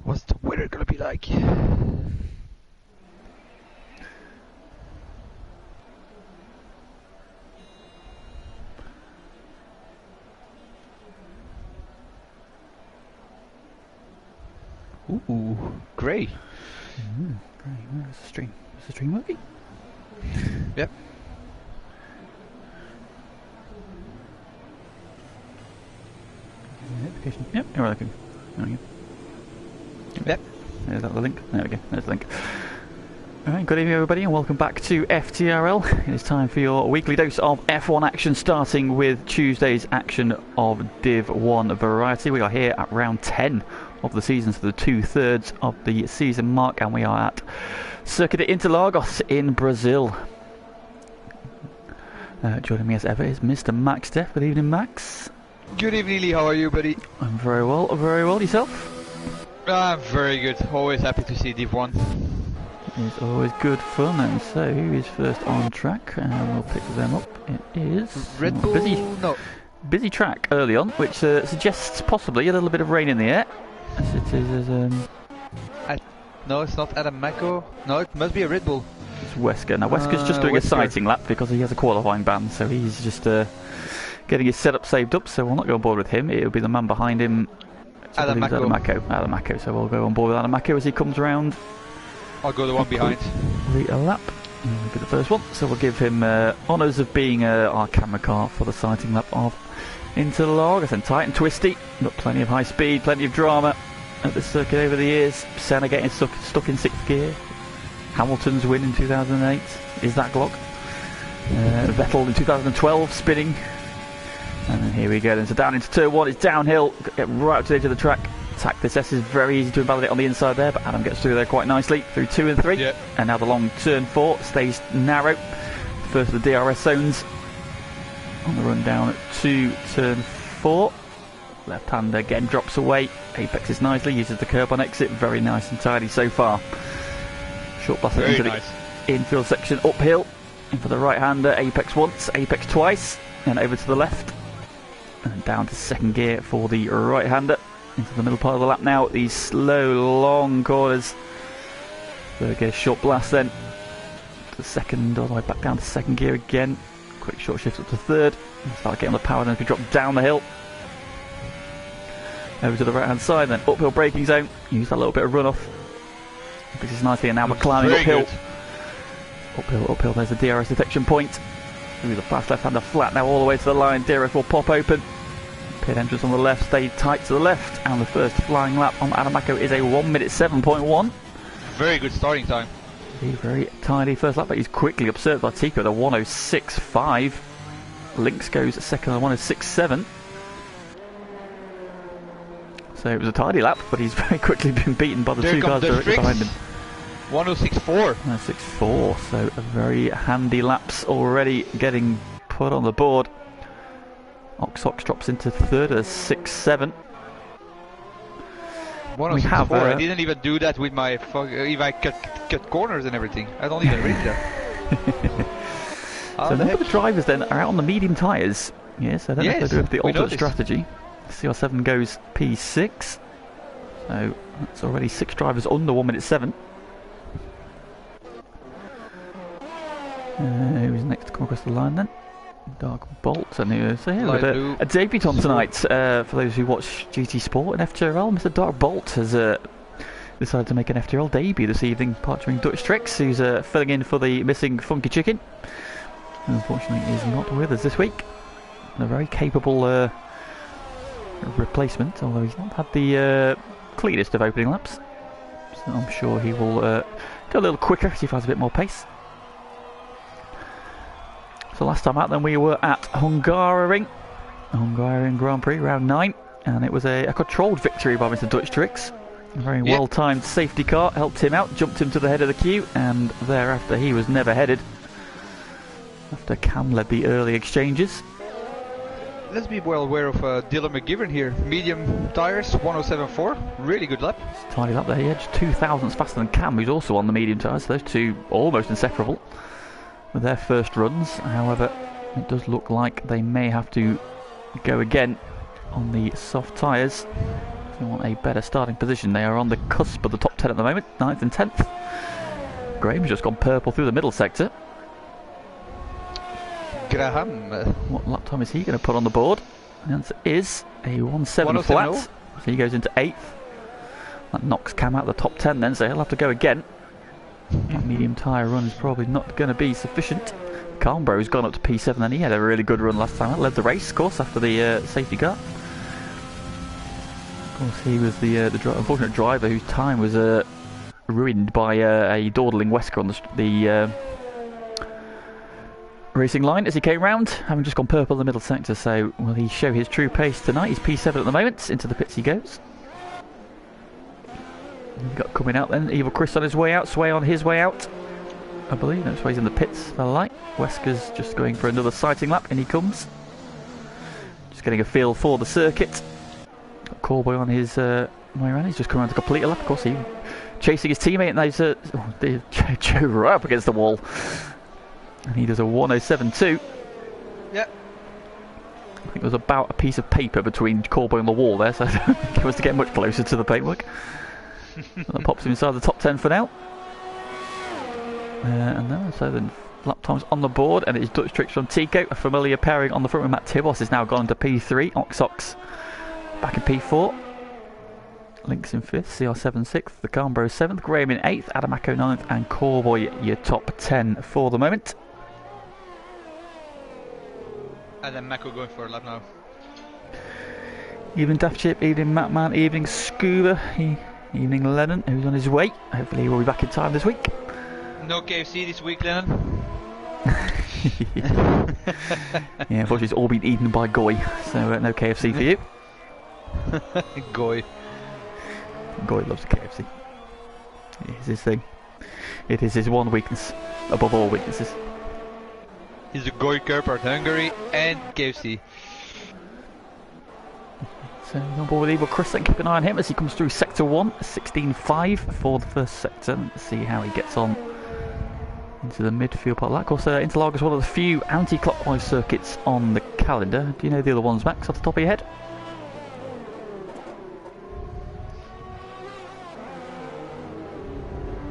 What's the weather gonna be like? Ooh, grey. Grey. Where's the stream? Is the stream working? Yep. Notification. Yep, you're working. There we go. Yep. Is that the link? There we go. There's the link. Alright, good evening everybody and welcome back to FTRL. It is time for your weekly dose of F1 action, starting with Tuesday's action of Div 1 variety. We are here at round 10 of the season, so the 2/3 of the season mark, and we are at Circuit de Interlagos in Brazil. Joining me as ever is Mr. Max Deff. Good evening, Max. Good evening, Lee. How are you, buddy? I'm very well, very well. Yourself? I'm very good. Always happy to see Div 1. It's always good fun. And so, who is first on track? And we'll pick them up. It is Red Bull. Busy track early on, which suggests possibly a little bit of rain in the air. As it is No, it's not Adam Mako. No, it must be a Red Bull. It's Wesker. Now Wesker's just doing a sighting lap because he has a qualifying ban, so he's just getting his setup saved up. So we'll not go on board with him. It'll be the man behind him. Adam Mako. So we'll go on board with Adam Mako as he comes around. I'll go the one behind. A lap. He'll be the first one. So we'll give him honours of being our camera car for the sighting lap of Interlagos. And tight and twisty, but plenty of high speed, plenty of drama at this circuit over the years. Senna getting stuck in 6th gear. Hamilton's win in 2008 is that Glock. Vettel in 2012 spinning. And then here we go, then so down into turn 1, it's downhill, get right up to the edge of the track. Attack this S is very easy to invalidate on the inside there, but Adam gets through there quite nicely, through 2 and 3. Yep. And now the long turn 4 stays narrow. First of the DRS zones. On the run down to turn 4. Left-hander again drops away, apexes nicely, uses the curb on exit, very nice and tidy so far. Short blast into the infield section, uphill, in for the right-hander, apex once, apex twice, and over to the left. And down to 2nd gear for the right-hander, into the middle part of the lap now, these slow, long corners. 3rd gear short blast then, to 2nd, all the way back down to 2nd gear again. Quick short shift up to 3rd, start getting the power then as we drop down the hill. Over to the right-hand side, then uphill braking zone. Use that little bit of runoff. This is nicely, and now we're climbing uphill. Uphill, there's the DRS detection point. Through the fast left-hander flat, now all the way to the line. DRS will pop open. Pit entrance on the left, stay tight to the left. And the first flying lap on Adam Mako is a 1:07.1. Very good starting time. Very tidy first lap, but he's quickly upset by Tico, the 1:06.5. Lynx goes second on 1:06.7. So it was a tidy lap, but he's very quickly been beaten by the 2 cars directly behind him. 1:06.4. 1:06.4, so a very handy laps already getting put on the board. Oxox drops into 3rd at 6.7. 1:06.4. I didn't even do that with my if I cut corners and everything. I don't even read that. So none of the drivers then are out on the medium tyres. Yes, I don't know if they're doing the alternate strategy. CR7 goes P6, so that's already 6 drivers under 1:07. Who's next to come across the line then? Dark Bolt, and so here a debutant tonight. For those who watch GT Sport and FTRL, Mr. Dark Bolt has decided to make an FTRL debut this evening, partnering Dutch Tricks, who's filling in for the missing Funky Chicken. Unfortunately, is not with us this week. A very capable replacement, although he's not had the cleanest of opening laps, so I'm sure he will go a little quicker, see if he has a bit more pace. So last time out then we were at Hungarian Grand Prix round 9, and it was a controlled victory by Mr. Dutch Tricks. A very well timed safety car helped him out, jumped him to the head of the queue, and thereafter he was never headed after Cam led the early exchanges. Let's be well aware of Dylan McGivern here. Medium tyres, 1:07.4. Really good lap. It's a tidy lap there. He edged 2 thousandths faster than Cam, who's also on the medium tyres. Those two almost inseparable with their first runs. However, it does look like they may have to go again on the soft tyres. They want a better starting position. They are on the cusp of the top 10 at the moment, 9th and 10th. Graham's just gone purple through the middle sector. Graham. What lap time is he going to put on the board? The answer is a 1.7 flat. So he goes into 8th. That knocks Cam out of the top 10 then, so he'll have to go again. That medium tyre run is probably not going to be sufficient. Calmbro's gone up to P7 and he had a really good run last time. That led the race, of course, after the safety car. Of course, he was the unfortunate driver whose time was ruined by a dawdling Wesker on the racing line as he came round, having just gone purple in the middle sector. So will he show his true pace tonight? He's P7 at the moment. Into the pits he goes. We've got coming out then, Evil Chris on his way out, Sway on his way out, I believe. No, Sway's in the pits for the light. Wesker's just going for another sighting lap, and he comes. Just getting a feel for the circuit. Got Callboy on his way around. He's just coming around to complete a lap. Of course, he chasing his teammate, and there's Joe right up against the wall. And he does a 107.2. Yeah. I think there's about a piece of paper between Callboy and the wall there, so I don't think he was to get much closer to the paintwork. So that pops him inside the top 10 for now. And then, so then lap times on the board, and it's Dutch Tricks from Tico. A familiar pairing on the front with Matt Tibos is now gone to P3. Oxox back in P4. Links in 5th, CR7 6th, the Calmbro 7th, Graham in 8th, Adamaco 9th, and Callboy your top 10 for the moment. And then Mako going for a lap now. Evening Daft Chip, evening Matman, evening Scuba, evening Lennon, who's on his way. Hopefully he will be back in time this week. No KFC this week, Lennon. Yeah, unfortunately it's all been eaten by Goy, so no KFC for you. Goy. Goy loves KFC. It is his thing. It is his one weakness, above all weaknesses. He's a Goy Kerper, Hungary and KFC. So he's on board with Evil Chris, and keep an eye on him as he comes through Sector 1, 16.5 for the first sector. Let's see how he gets on into the midfield part of that. Of course, Interlagos is one of the few anti-clockwise circuits on the calendar. Do you know the other ones, Max, off the top of your head?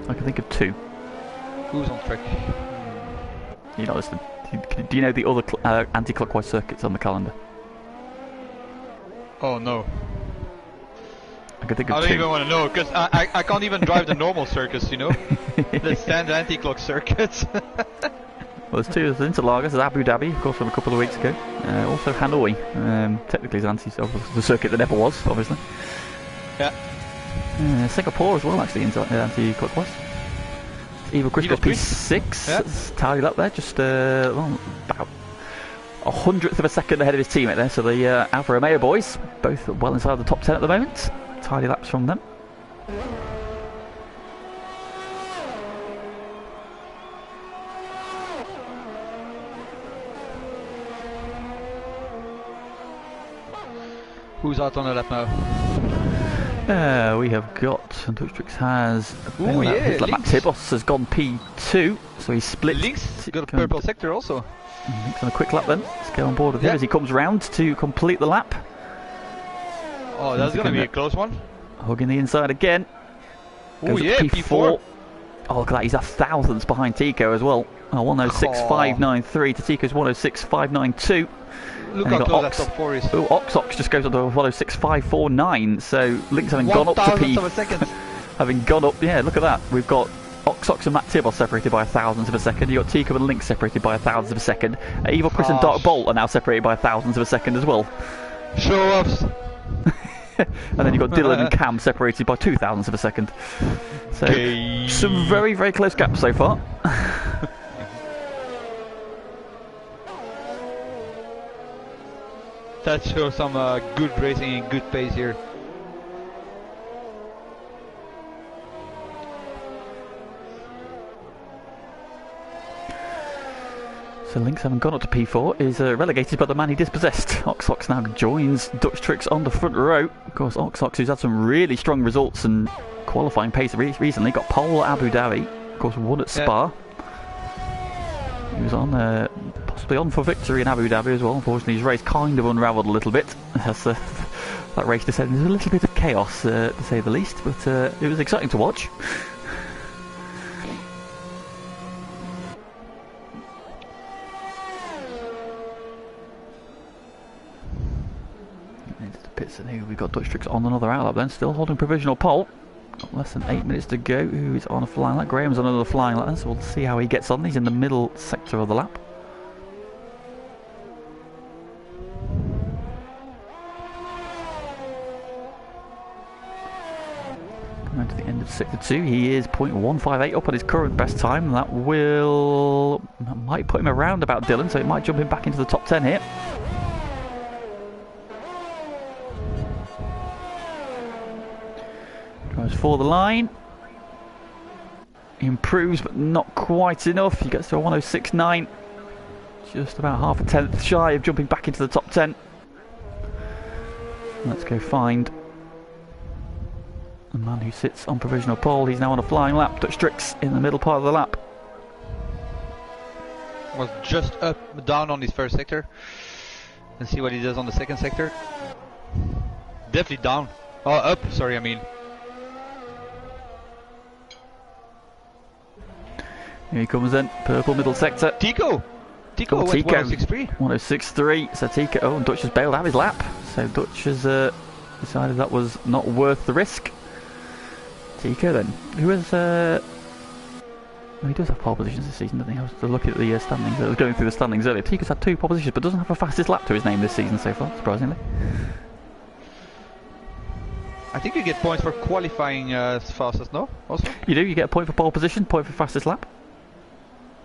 I can think of 2. Who's on track? You're not listening. Do you know the other anti-clockwise circuits on the calendar? Oh no. I can think of I 2. don't even want to know, because I can't even drive the normal circuits, you know? The standard anti-clock circuits. Well, there's 2. There's Interlagos, there's Abu Dhabi, of course, from a couple of weeks ago. Also Hanoi. Technically it's the circuit that never was, obviously. Yeah. Singapore as well, actually, anti-clockwise. Evil Chris got P6. Yeah. It's tallied up there, just about 100th of a second ahead of his teammate there. So the Alfa Romeo boys, both well inside the top 10 at the moment. Tidy laps from them. Who's out on the lap now? We have got Dutch Tricks has his lap. Links. Tibos has gone P2, so he's split. Links got a purple sector also. Links on a quick lap then. Let's get on board with him as he comes round to complete the lap. Oh, that's going to be a close one. Hugging the inside again. Oh yeah, P4. Oh, look at that, he's a thousandths behind Tico as well. Oh, 106.593 to Tico's 106.592. Look how close that top 4 is. Oh, Oxox just goes on to 106.549. So Links having gone up to P. Of a second. Having gone up, yeah, look at that. We've got Oxox and Matt Tibos separated by 1,000th of a second. You've got Tico and Links separated by 1,000th of a second. Evil Chris and Dark Bolt are now separated by 1,000th of a second as well. Show offs. And then you've got Dylan and Cam separated by 2,000ths of a second. So some very, very close gaps so far. That shows some good racing and good pace here. So Links, having gone up to P4, is relegated by the man he dispossessed. Oxox now joins Dutch Tricks on the front row. Of course, Oxox, who's had some really strong results and qualifying pace recently, got pole at Abu Dhabi. Of course, won at Spa. He was possibly on for victory in Abu Dhabi as well. Unfortunately, his race kind of unravelled a little bit as that race descended into a little bit of chaos, to say the least, but it was exciting to watch. Into the pits, and here we've got Dutch Tricks on another outlap then, still holding provisional pole. Got less than 8 minutes to go. Who is on a flying lap? Graham's on another flying lap, so we'll see how he gets on. He's in the middle sector of the lap. Coming to the end of sector 2, he is 0.158 up on his current best time. That might put him around about Dylan, so it might jump him back into the top 10 here. Drives for the line. Improves, but not quite enough. He gets to a 106.9. Just about half a tenth shy of jumping back into the top 10. Let's go find the man who sits on provisional pole. He's now on a flying lap. Dutch Tricks in the middle part of the lap. Was just up, down on his first sector. Let's see what he does on the second sector. Definitely down. Oh, up, sorry, I mean. Here he comes then, purple middle sector. Tico went 106.3. 106.3. So Tico, and Dutch has bailed out his lap. So Dutch has decided that was not worth the risk. Tico then, who has, well, he does have pole positions this season, doesn't he? I was looking at the standings, I was going through the standings earlier. Tico's had 2 pole positions, but doesn't have a fastest lap to his name this season so far, surprisingly. I think you get points for qualifying as fastest, no? Also? You do, you get a point for pole position, point for fastest lap.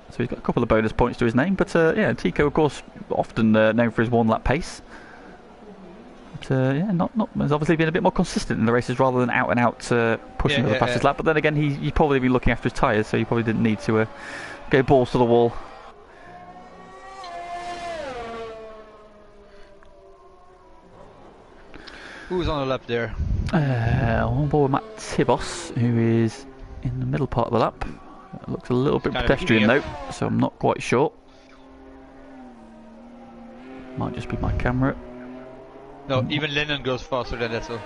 So he's got a couple of bonus points to his name, but yeah, Tico, of course, often known for his 1-lap pace. But yeah, has obviously been a bit more consistent in the races rather than out and out pushing for the fastest lap. But then again, he's probably been looking after his tyres, so he probably didn't need to go balls to the wall. Who's on the lap there? On board with Matt Tibos, who is in the middle part of the lap. It looks a little bit pedestrian though, so I'm not quite sure. Might just be my camera. No, even Lennon goes faster than that, so...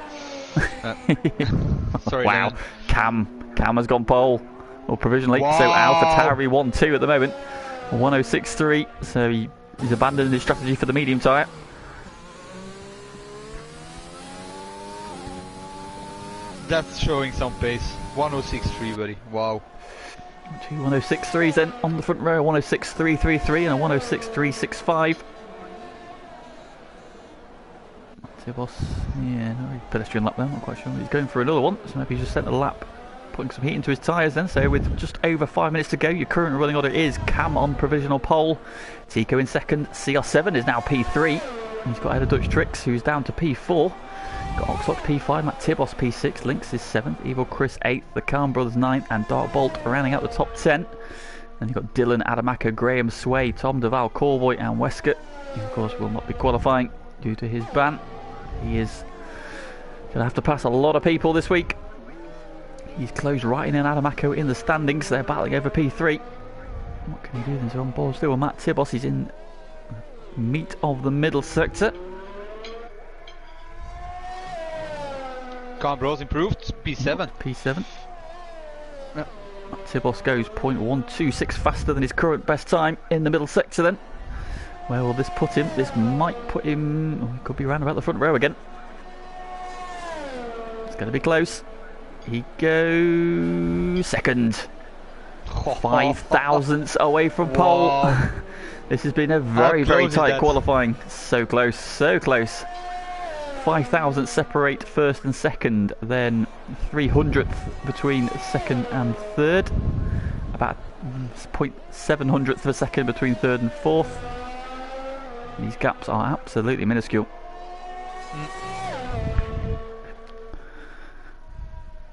sorry, wow, Lennon. Cam has gone pole, or provisionally, wow. So AlphaTauri 1-2 at the moment. 106.3, so he's abandoned his strategy for the medium tyre. That's showing some pace. 106.3, buddy. Wow. 2 106.3s then on the front row, 106.333 and a 106.365. Tibos, yeah, no pedestrian lap there, I'm not quite sure. He's going for another one, so maybe he's just sent a lap, putting some heat into his tyres then. So with just over 5 minutes to go, your current running order is Cam on provisional pole, Tico in second, CR7 is now P3. He's got ahead of Dutch Tricks, who's down to P4. Got Oxlock P5, Matt Tibos P6, Lynx is 7th, Evil Chris 8th, the Khan Brothers 9th, and Dark Bolt rounding out the top 10. Then you've got Dylan, Adamaka, Graham, Sway, Tom, Deval, Corboy, and Wesker. He, of course, will not be qualifying due to his ban. He is going to have to pass a lot of people this week. He's closed right in Adamako in the standings. They're battling over P3. What can he do then? So on board still with Matt Tibos. He's in meat of the middle sector. Khan Bros improved, P7. P7. Yeah. Tibos goes 0.126 faster than his current best time in the middle sector then. Where will this put him? This might put him... Oh, he could be round about the front row again. It's going to be close. He goes second. 5 thousandths away from pole. This has been a very, very tight qualifying. So close, so close. 5 thousandths separate first and second, then 300th between second and third. About 0.700th of a second between third and fourth. These gaps are absolutely minuscule.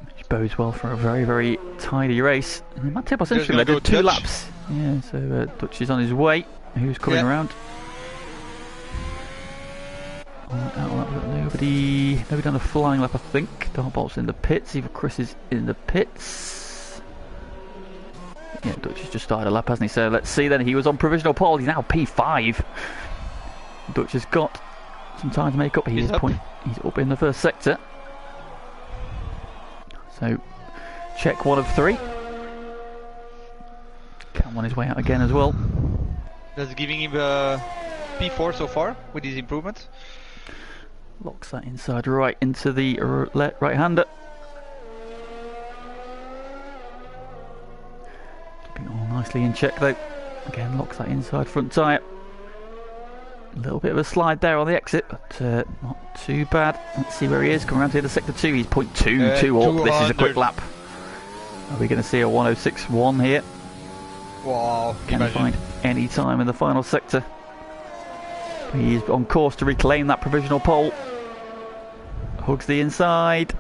Which bodes well for a very, very tidy race. And Matt Tibos interestingly did 2 laps. Yeah, so Dutch is on his way. Who's coming around? Nobody done a flying lap, I think. Dartbolt's in the pits. Even Chris is in the pits. Yeah, Dutch has just started a lap, hasn't he? So let's see then. He was on provisional pole. He's now P5. Dutch has got some time to make up. He's up in the first sector. So check 1 of 3. Cam on his way out again as well. That's giving him a P4 so far with his improvements. Locks that inside right into the right-hander. Keeping it all nicely in check though. Again, locks that inside front tyre. A little bit of a slide there on the exit, but not too bad. Let's see where he is. Coming around to the sector 2, he's 0.22 up. This is a quick lap. Are we going to see a 106.1 here? Wow. Can he find any time in the final sector? He's on course to reclaim that provisional pole. Hugs the inside.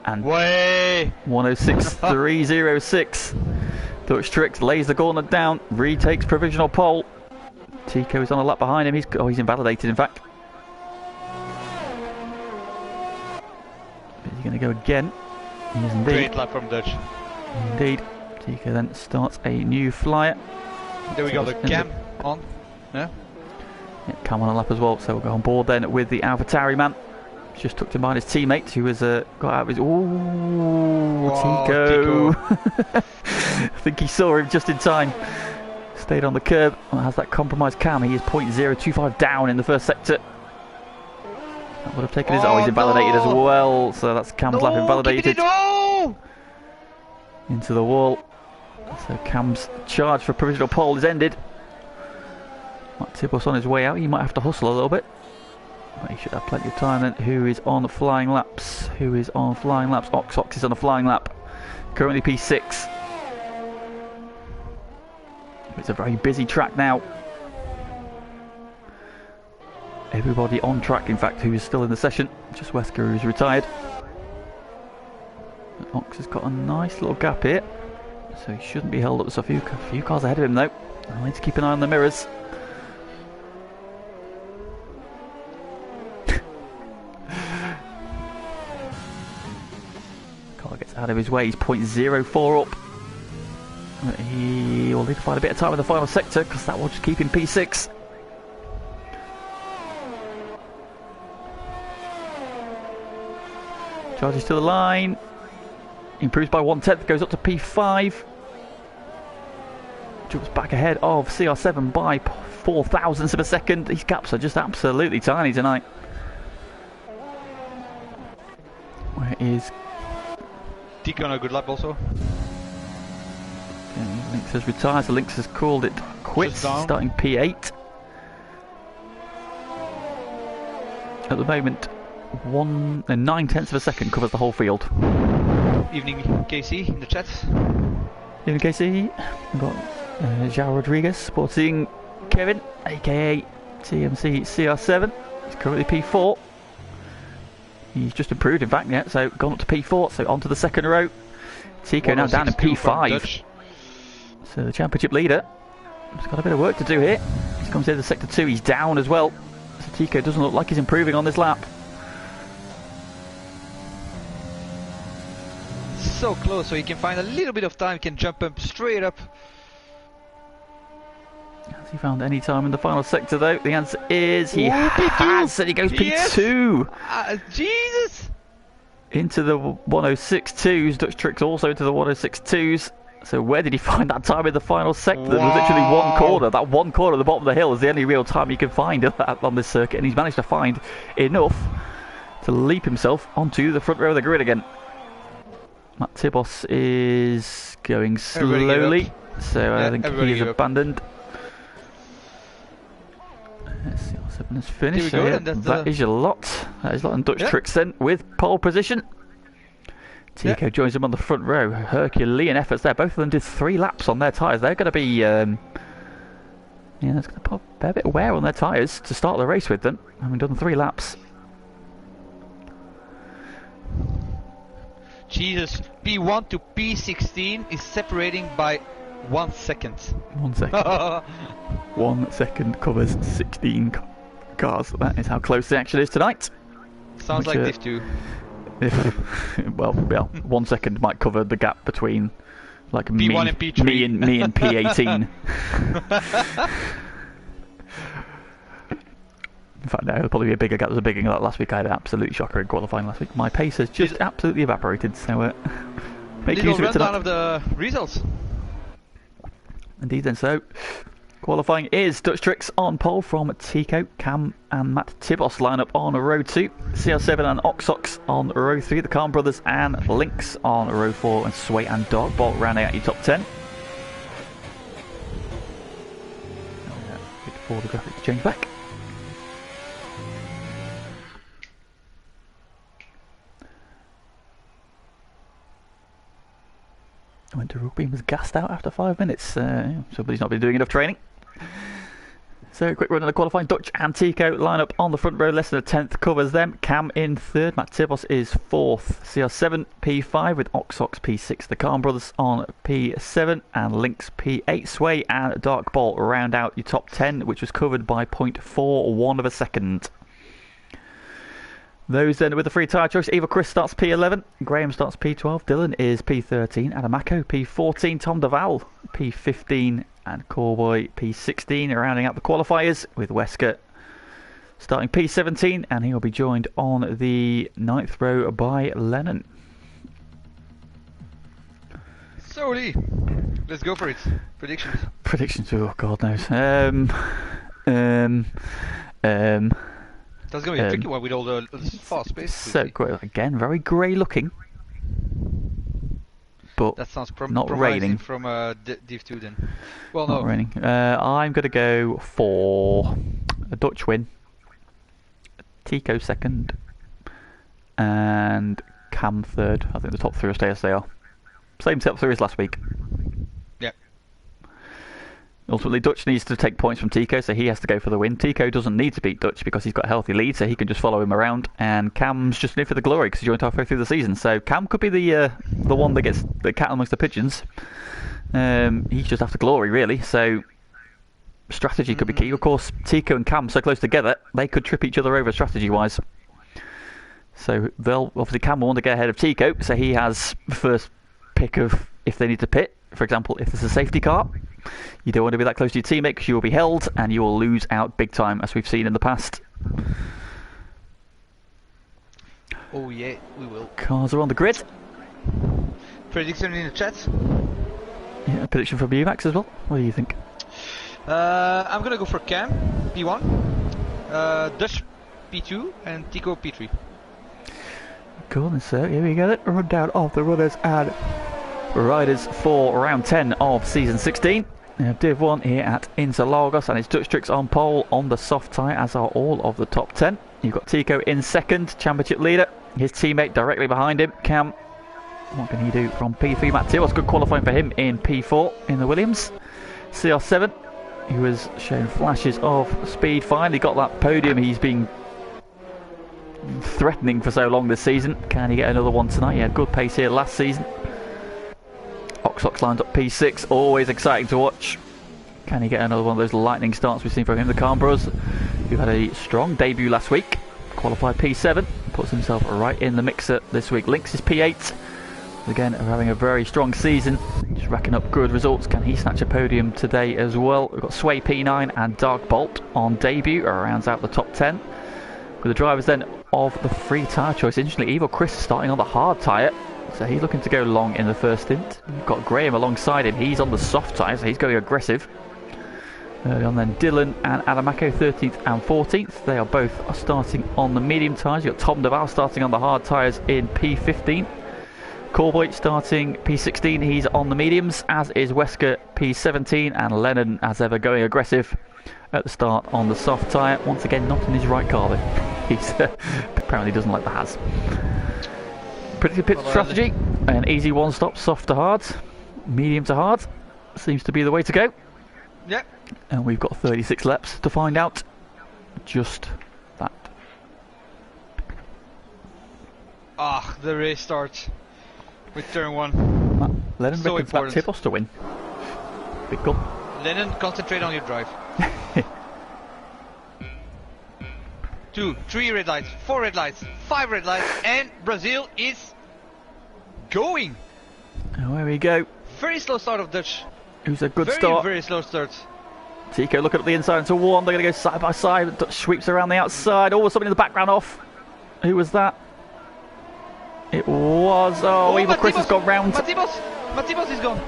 And way 106.306. Dutch Tricks lays the gauntlet down, retakes provisional pole. Tico is on a lap behind him. He's invalidated, in fact. Is he going to go again? He is indeed. Great lap from Dutch. Indeed. Tico then starts a new flyer. There we go, the cam on. Yeah. Yeah, Cam on a lap as well, so we'll go on board then with the AlphaTauri man. Just tucked in behind his teammate who has got out of his... Ooh, Tico! I think he saw him just in time. Stayed on the curb and has that compromised Cam. He is 0.025 down in the first sector. That would have taken his... Oh, he's invalidated as well, so that's Cam's lap invalidated. Into the wall. So Cam's charge for provisional pole is ended. Tibos on his way out. He might have to hustle a little bit, but he should have plenty of time then. Who is on flying laps? Ox is on a flying lap. Currently P6. It's a very busy track now. Everybody on track, in fact, who is still in the session. Just Wesker, who's retired. Ox has got a nice little gap here, so he shouldn't be held up. There's a few cars ahead of him though. I need to keep an eye on the mirrors. Car gets out of his way. He's 0.04 up. He will need to find a bit of time in the final sector because that will just keep him P6. Charges to the line. Improves by 1/10, goes up to P5. Jumps back ahead of CR7 by 4 thousandths of a second. These gaps are just absolutely tiny tonight. Where is Tico on a good lap also. Lynx has retired, so Lynx has called it quits, starting P8. At the moment, 9/10 of a second covers the whole field. Evening KC in the chat. Evening KC. We've got João Rodriguez supporting Kevin, aka TMC CR7. He's currently P4. He's just improved, in fact, yeah, so gone up to P4, so onto the second row. Tico now down in P5. So the championship leader has got a bit of work to do here. He comes into sector 2, he's down as well. So Tico doesn't look like he's improving on this lap. So close, so he can find a little bit of time, can jump him straight up. Has he found any time in the final sector though? The answer is he has, and he goes P2. Jesus! Into the 106.2s. Dutch Tricks also into the 106.2s. So where did he find that time in the final sector? There was literally one corner. That one corner at the bottom of the hill is the only real time you can find on this circuit, and he's managed to find enough to leap himself onto the front row of the grid again. Matt Tibos is going slowly, so I think he is abandoned. CR7 has finished, so yeah, that is your lot. That is lot on Dutch Tricks then with pole position. Tico joins him on the front row. Herculean efforts there. Both of them did 3 laps on their tyres. They're going to be... yeah, that's going to put a bit of wear on their tyres to start the race with them, having done 3 laps. Jesus, P1 to P16 is separating by 1 second. 1 second. 1 second covers 16 cars. That is how close the action is tonight. Sounds like Div 2. Well, 1 second might cover the gap between like P1 and P3. me and P18. In fact, no, it'll probably be a bigger gap. There was a bigger gap last week. I had an absolute shocker in qualifying last week. My pace has just absolutely evaporated, so make use of it tonight. Rundown of the results. Indeed, then so. Qualifying is Dutch Tricks on pole from Tico, Cam and Matt Tibos line up on row 2. CR7 and Oxox on row 3. The Khan Brothers and Lynx on row 4. And Sway and Darkbolt rounding out your top 10. Wait for the graphic to change back. I went to rugby and was gassed out after 5 minutes. Somebody's not been doing enough training. So, quick run of the qualifying. Dutch and Tico line up on the front row. Less than a 10th covers them. Cam in 3rd. Matt Tibos is 4th. CR7 P5 with Oxox P6. The Khan Brothers on P7 and Lynx P8. Sway and Darkbolt round out your top 10, which was covered by 0.41 of a second. Those then with the free tyre choice. Eva Chris starts P11. Graham starts P12. Dylan is P13. Adamako P14. Tom Deval P15. And Corboy P16 rounding out the qualifiers with Wesker starting P17, and he will be joined on the 9th row by Lennon. So Lee, let's go for it. Predictions. Predictions, oh God knows. That's going to be a tricky one with all the fast space. So, again, very grey looking. But that sounds not raining from Div 2 then. Well, not no. Raining. I'm going to go for a Dutch win, Tico 2nd, and Cam 3rd. I think the top 3 will stay as they are. Same top 3 as last week. Yeah. Ultimately, Dutch needs to take points from Tico, so he has to go for the win. Tico doesn't need to beat Dutch because he's got a healthy lead, so he can just follow him around. And Cam's just in it for the glory because he's joined halfway through the season. So Cam could be the one that gets the cat amongst the pigeons. He's just after glory, really. So strategy could be key. Of course, Tico and Cam so close together, they could trip each other over strategy-wise. So they'll obviously Cam will want to get ahead of Tico, so he has the first pick of if they need to pit. For example, if there's a safety car. You don't want to be that close to your teammate because you will be held and you will lose out big time, as we've seen in the past. Oh yeah, we will. Cars are on the grid. Prediction in the chat. Yeah, prediction from you, Max, as well. What do you think? I'm gonna go for Cam P1, Dutch P2, and Tico P3. Cool, and so here we go. Run down of the runners and riders for round 10 of season 16. Div 1 here at Interlagos, and it's Dutch Tricks on pole on the soft tyre, as are all of the top 10. You've got Tico in 2nd, championship leader. His teammate directly behind him, Cam. What can he do from P3? Matt Tibos, good qualifying for him in P4 in the Williams. CR7, who has shown flashes of speed, finally got that podium he's been threatening for so long this season. Can he get another one tonight? He had good pace here last season. Oxox lined up P6, always exciting to watch. Can he get another one of those lightning starts we've seen from him? The Khan Bros, who had a strong debut last week, qualified P7, puts himself right in the mixer this week. Lynx is P8, again having a very strong season, just racking up good results. Can he snatch a podium today as well? We've got Sway P9 and Darkbolt on debut, rounds out the top 10. With the drivers then of the free tyre choice, interestingly, Evil Chris starting on the hard tyre. So he's looking to go long in the first stint. We've got Graham alongside him. He's on the soft tyre, so he's going aggressive. Early on then, Dylan and Adamako 13th and 14th. They are both starting on the medium tyres. You've got Tom Deval starting on the hard tyres in P15. Corboy starting P16. He's on the mediums, as is Wesker P17. And Lennon, as ever, going aggressive at the start on the soft tyre. Once again, not in his right car, though. He apparently doesn't like the Has. Predicted pit strategy, an easy one stop, soft to hard, medium to hard, seems to be the way to go. Yeah. And we've got 36 laps to find out just that. Ah, the race starts with turn 1. Lennon so reckons that Tibos to win. Big goal. Lennon, concentrate on your drive. 2, 3 red lights, 4 red lights, 5 red lights, and Brazil is going. Oh, there we go. Very slow start of Dutch. It was a good start. Very slow start. Tico looking at the inside into one. They're going to go side by side. Dutch sweeps around the outside. Oh, somebody in the background off. Who was that? It was... Oh, Evil Chris has gone round. Matibos is gone.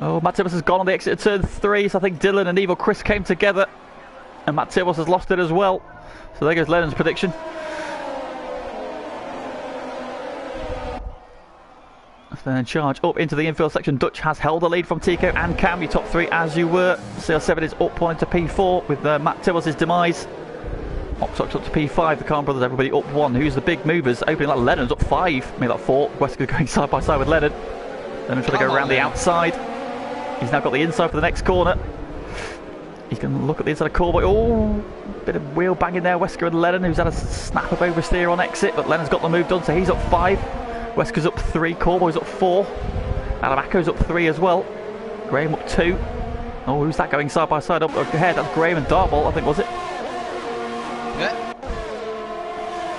Oh, Matibos has gone on the exit of turn 3. So I think Dylan and Evil Chris came together. And Matibos has lost it as well. So there goes Lennon's prediction. Then in charge up into the infield section. Dutch has held the lead from Tico and Cam. You top 3 as you were. CR7 is up one into P4 with Matt Tibbles' demise. Oxox up to P5. The Khan brothers, everybody up 1. Who's the big movers? Opening like Lennon's up 5. Maybe like 4. Wesker going side by side with Lennon. Lennon trying to go around the outside. He's now got the inside for the next corner. He's going to look at the inside of Corboy. Oh, bit of wheel banging there. Wesker and Lennon, who's had a snap of oversteer on exit, but Lennon's got the move done, so he's up 5. Wesker's up 3, Corboy's up 4. Adamaco's up 3 as well. Graham up 2. Oh, who's that going side by side up ahead? That's Graham and Darbolt, I think, was it? Yeah.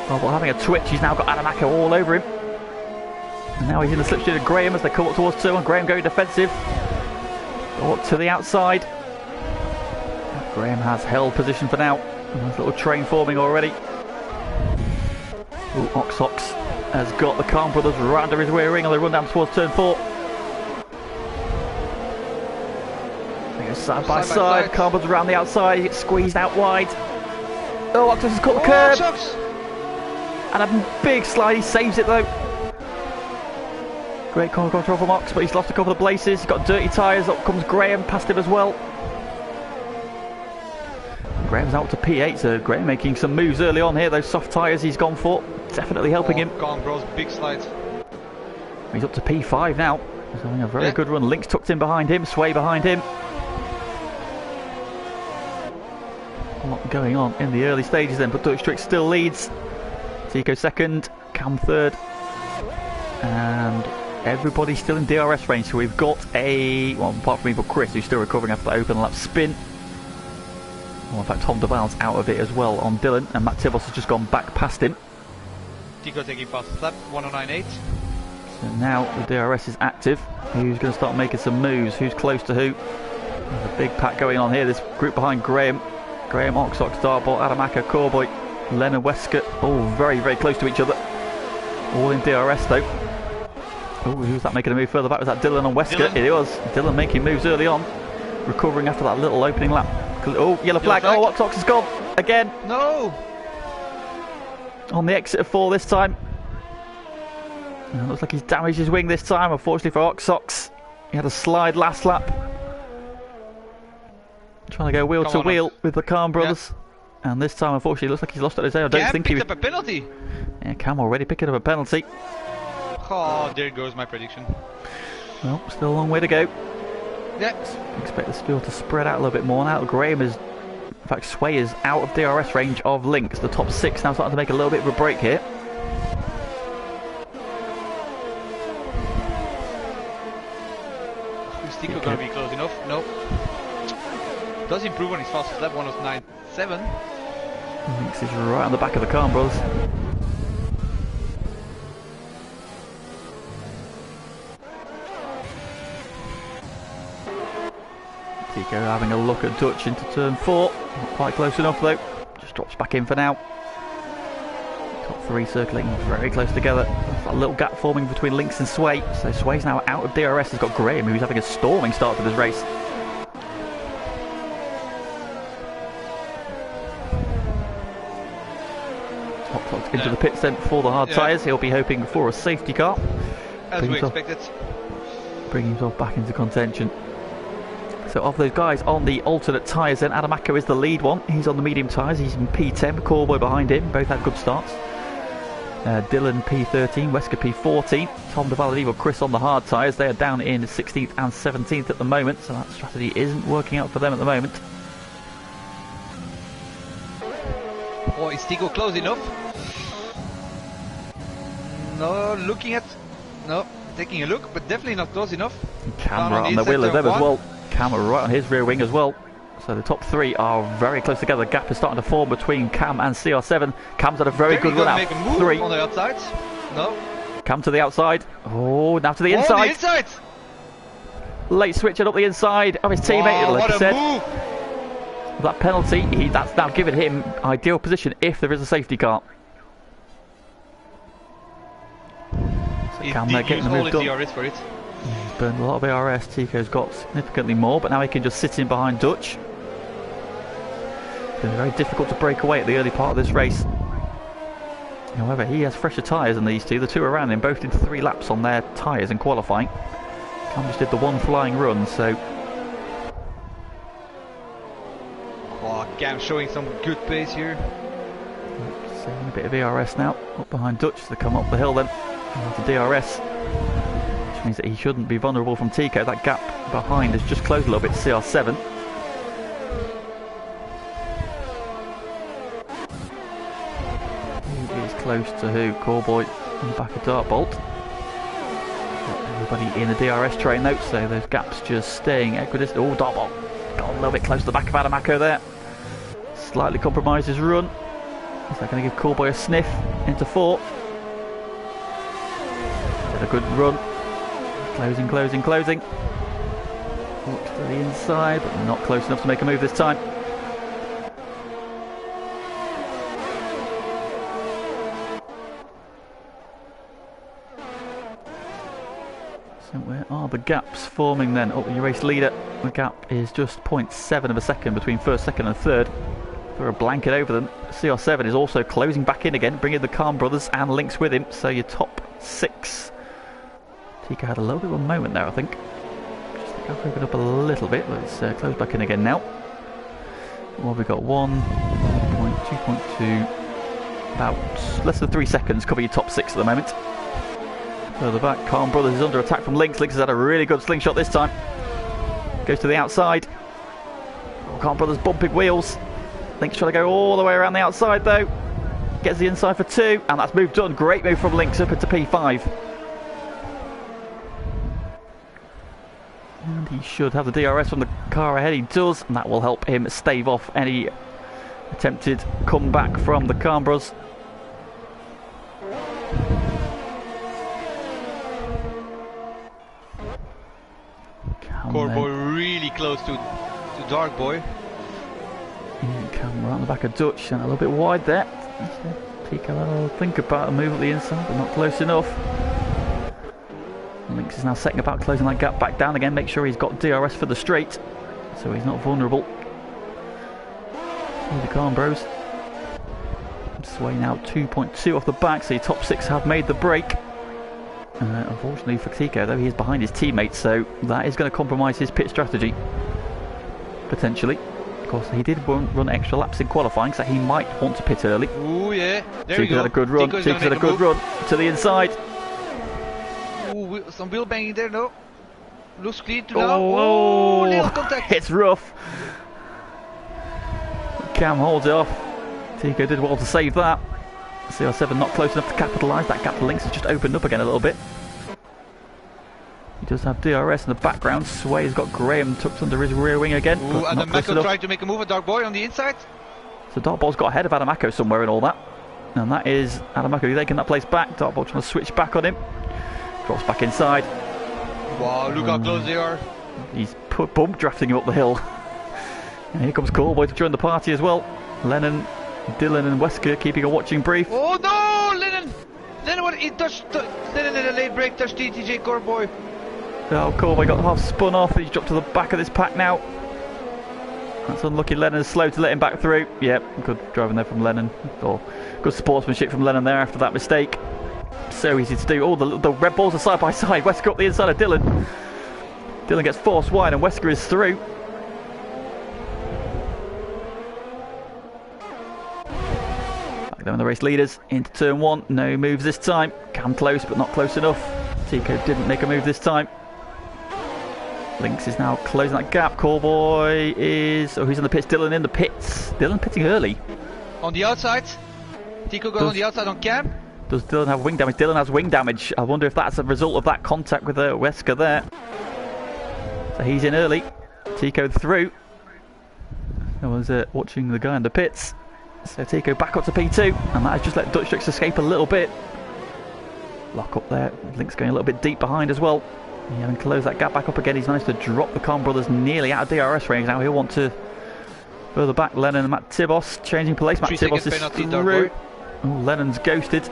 Darbolt having a twitch. He's now got Adamaco all over him. And now he's in the slipstream of Graham as they come up towards 2, and Graham going defensive. Go up to the outside. Graham has held position for now. Nice little train forming already. Ooh, Oxox has got the Khan brothers right under his rear ring, and they run down towards turn 4. They go side by side. Khan brothers around the outside. He gets squeezed out wide. Oh, Oxox has caught the curb. Oxox. And a big slide. He saves it though. Great corner control from Ox, but he's lost a couple of places. He's got dirty tyres. Up comes Graham past him as well. Graham's out to P8, so Graham making some moves early on here. Those soft tyres he's gone for, definitely helping him. Gone, bros, big slide. He's up to P5 now. He's having a very good run. Link's tucked in behind him, Sway behind him. A lot going on in the early stages then, but Dutch Trick still leads. Tico second, Cam third, and everybody's still in DRS range. So we've got a, well, apart from Evil Chris, who's still recovering after that open lap spin. Well, in fact, Tom DeVal's out of it as well on Dylan, and Matt Tibbles has just gone back past him. Tico taking fast lap, 109.8. So now the DRS is active. Who's going to start making some moves? Who's close to who? There's a big pack going on here. This group behind Graham. Graham, Oxox, Darbolt, Adamaco, Corboy, Lennon, Wesker. All very, very close to each other. All in DRS though. Oh, who's that making a move further back? Was that Dylan and Wesker? Dylan. It was. Dylan making moves early on. Recovering after that little opening lap. Oh, yellow flag. Oh, Oxox has gone again. No! On the exit of 4 this time. And it looks like he's damaged his wing this time, unfortunately for Oxox. He had a slide last lap. Trying to go wheel to wheel with the Khan brothers. Yeah. And this time, unfortunately, it looks like he's lost it his own. I don't think he picked up a penalty. Yeah, Cam already picking up a penalty. Oh, there goes my prediction. Well, still a long way to go. Yeah. Expect this field to spread out a little bit more now. Graham is, in fact, Sway is out of DRS range of Links. The top 6 now starting to make a little bit of a break here. Is Tico going to be close enough? No. Does improve on his fastest lap, 109.7. Links is right on the back of the Khan brothers. Tico having a look at Dutch into turn 4. Not quite close enough though. Just drops back in for now. Top 3 circling very close together. There's a little gap forming between Links and Sway. So Sway's now out of DRS. He's got Graham, who's having a storming start to this race. Top clocked into the pits then for the hard tyres. He'll be hoping for a safety car. As we expected. Bring himself back into contention. So of those guys on the alternate tyres then, Adamaco is the lead one. He's on the medium tyres, he's in P10, Corboy behind him, both had good starts. Dylan P13, Wesker P14, Tom DeVal and Evil Chris on the hard tyres. They are down in 16th and 17th at the moment, so that strategy isn't working out for them at the moment. Oh, is Tico close enough? No, looking at... No, taking a look, but definitely not close enough. Cam right on the wheel of them as well. Cam right on his rear wing as well. So the top 3 are very close together. The gap is starting to form between Cam and CR7. Cam's had a very good run out. Make a move 3 on the outside. No. Cam to the outside. Oh, now to the inside. The inside. Late switching up the inside of his teammate, Wow, like what I a said. move! That penalty, that's now given him ideal position if there is a safety car. So He Cam did getting use the all move his done. DRS for it. He's burned a lot of ARS. Tico's got significantly more, but now he can just sit in behind Dutch. It's been very difficult to break away at the early part of this race. However, he has fresher tyres than these two. The two around him both did 3 laps on their tyres in qualifying. Cam just did the one flying run, so... Oh, Cam showing some good pace here. Saving a bit of ERS now, up behind Dutch to come up the hill then, into DRS. Which means that he shouldn't be vulnerable from Tico. That gap behind has just closed a little bit to CR7. Who is close to who? Callboy on the back of Dartbolt. Everybody in the DRS train though, so those gaps just staying equidistant. Oh, Dartbolt got a little bit close to the back of Adamako there. Slightly compromised his run. Is that going to give Callboy a sniff into 4? Had a good run. Closing, closing, closing. Up to the inside, but not close enough to make a move this time. So where are the gaps forming then? Oh, your race leader. The gap is just 0.7 of a second between first, second and third. For a blanket over them. CR7 is also closing back in again, bringing the Khan brothers and Lynx with him, so your top 6. Tico had a little bit of a moment there, I think. Just the gap opened up a little bit, but it's closed back in again now. Well, we've got 1.2.2, about less than 3 seconds cover your top 6 at the moment. Further back, Khan brothers is under attack from Lynx. Lynx has had a really good slingshot this time. Goes to the outside. Khan brothers bumping wheels. Lynx trying to go all the way around the outside though. Gets the inside for 2, and that's move done. Great move from Lynx up into P5. And he should have the DRS from the car ahead. He does, and that will help him stave off any attempted comeback from the Canberras. Corboy really close to Dark Boy. Cam right on the back of Dutch and a little bit wide there. Tico will think about a move at the inside, but not close enough. Lynx is now setting about closing that gap back down again. Make sure he's got DRS for the straight, so he's not vulnerable. See the Khan bros. Sway now 2.2 off the back, so your top 6 have made the break. Unfortunately for Tico, though, he is behind his teammates, so that is going to compromise his pit strategy. Potentially. Of course, he did run extra laps in qualifying, so he might want to pit early. Oh yeah, there Tico's had a good run. Tico's had a good run to the inside. Ooh, some wheel banging there, no? Looks clean to now. Oh, little contact. It's rough. Cam holds it off. Tico did well to save that. CR7 not close enough to capitalise. That gap to Lynx has just opened up again a little bit. He does have DRS in the background. Sway has got Graham tucked under his rear wing again. Ooh, and Adamako tried to make a move at Dark Boy on the inside. So Dartball's got ahead of Adamako somewhere and all that. And that is Adamako taking that place back. Dartball trying to switch back on him. Drops back inside. Wow, look how close they are. He's bump drafting him up the hill. And here comes Callboy to join the party as well. Lennon, Dylan and Wesker keeping a watching brief. Oh no, Lennon! Lennon, he touched, Lennon in a late break, touched TTJ Corboy. Oh, Callboy got half spun off. He's dropped to the back of this pack now. That's unlucky. Lennon's slow to let him back through. Yep, good driving there from Lennon. Or good sportsmanship from Lennon there after that mistake. So easy to do. Oh, the red balls are side by side. Wesker up the inside of Dylan. Dylan gets forced wide and Wesker is through. Back there on the race leaders into turn 1. No moves this time. Cam close but not close enough. Tico didn't make a move this time. Lynx is now closing that gap. Callboy is... Oh, who's in the pits? Dylan in the pits. Dylan pitting early. On the outside. Tico goes on the outside on Cam. Does Dylan have wing damage? Dylan has wing damage. I wonder if that's a result of that contact with Wesker there. So he's in early. Tico through. I was watching the guy in the pits. So Tico back up to P2. And that has just let Dutch Tricks escape a little bit. Lock up there. Lynx going a little bit deep behind as well. Yeah, and close that gap back up again. He's managed to drop the Khan brothers nearly out of DRS range. Now he'll want to further back. Lennon and Matt Tibos changing place. Matt Tibos is through. Oh, Lennon's ghosted.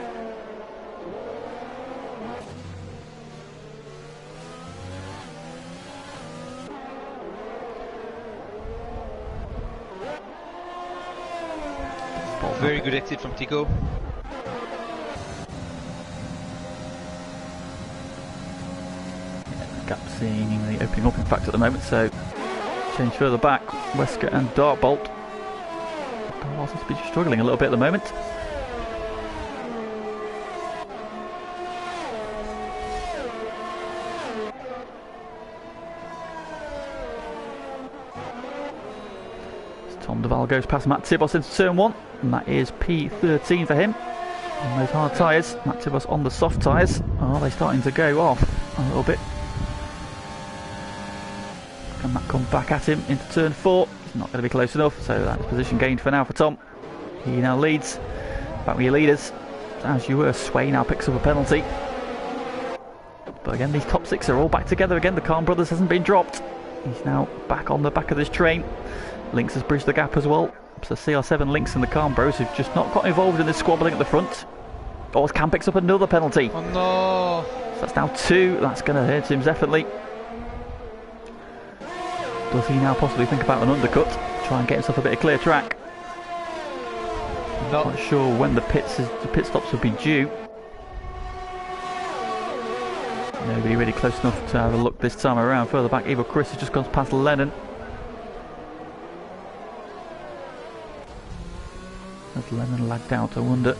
Very good exit from Tico. Gap seemingly opening up in fact at the moment, so change further back. Wesker and Dartbolt. Dartbolt seems to be struggling a little bit at the moment. Tom Duval goes past Matt Tibos into turn 1, and that is P13 for him. On those hard tyres, Matt Tibos on the soft tyres. Are they starting to go off a little bit? Can that come back at him into turn 4? It's not going to be close enough, so that's position gained for now for Tom. He now leads. Back with your leaders. As you were, Sway now picks up a penalty. But again, these top 6 are all back together again. The Khan brothers hasn't been dropped. He's now back on the back of this train. Lynx has bridged the gap as well. So CR7, Lynx and the Khan bros have just not got involved in this squabbling at the front. Oh, Cam picks up another penalty. Oh no! So that's now 2. That's going to hurt him definitely. Does he now possibly think about an undercut? Try and get himself a bit of clear track. Not sure when the pit stops would be due. Nobody really close enough to have a look this time around. Further back, Evil Chris has just gone past Lennon. As Lennon lagged out, I wonder.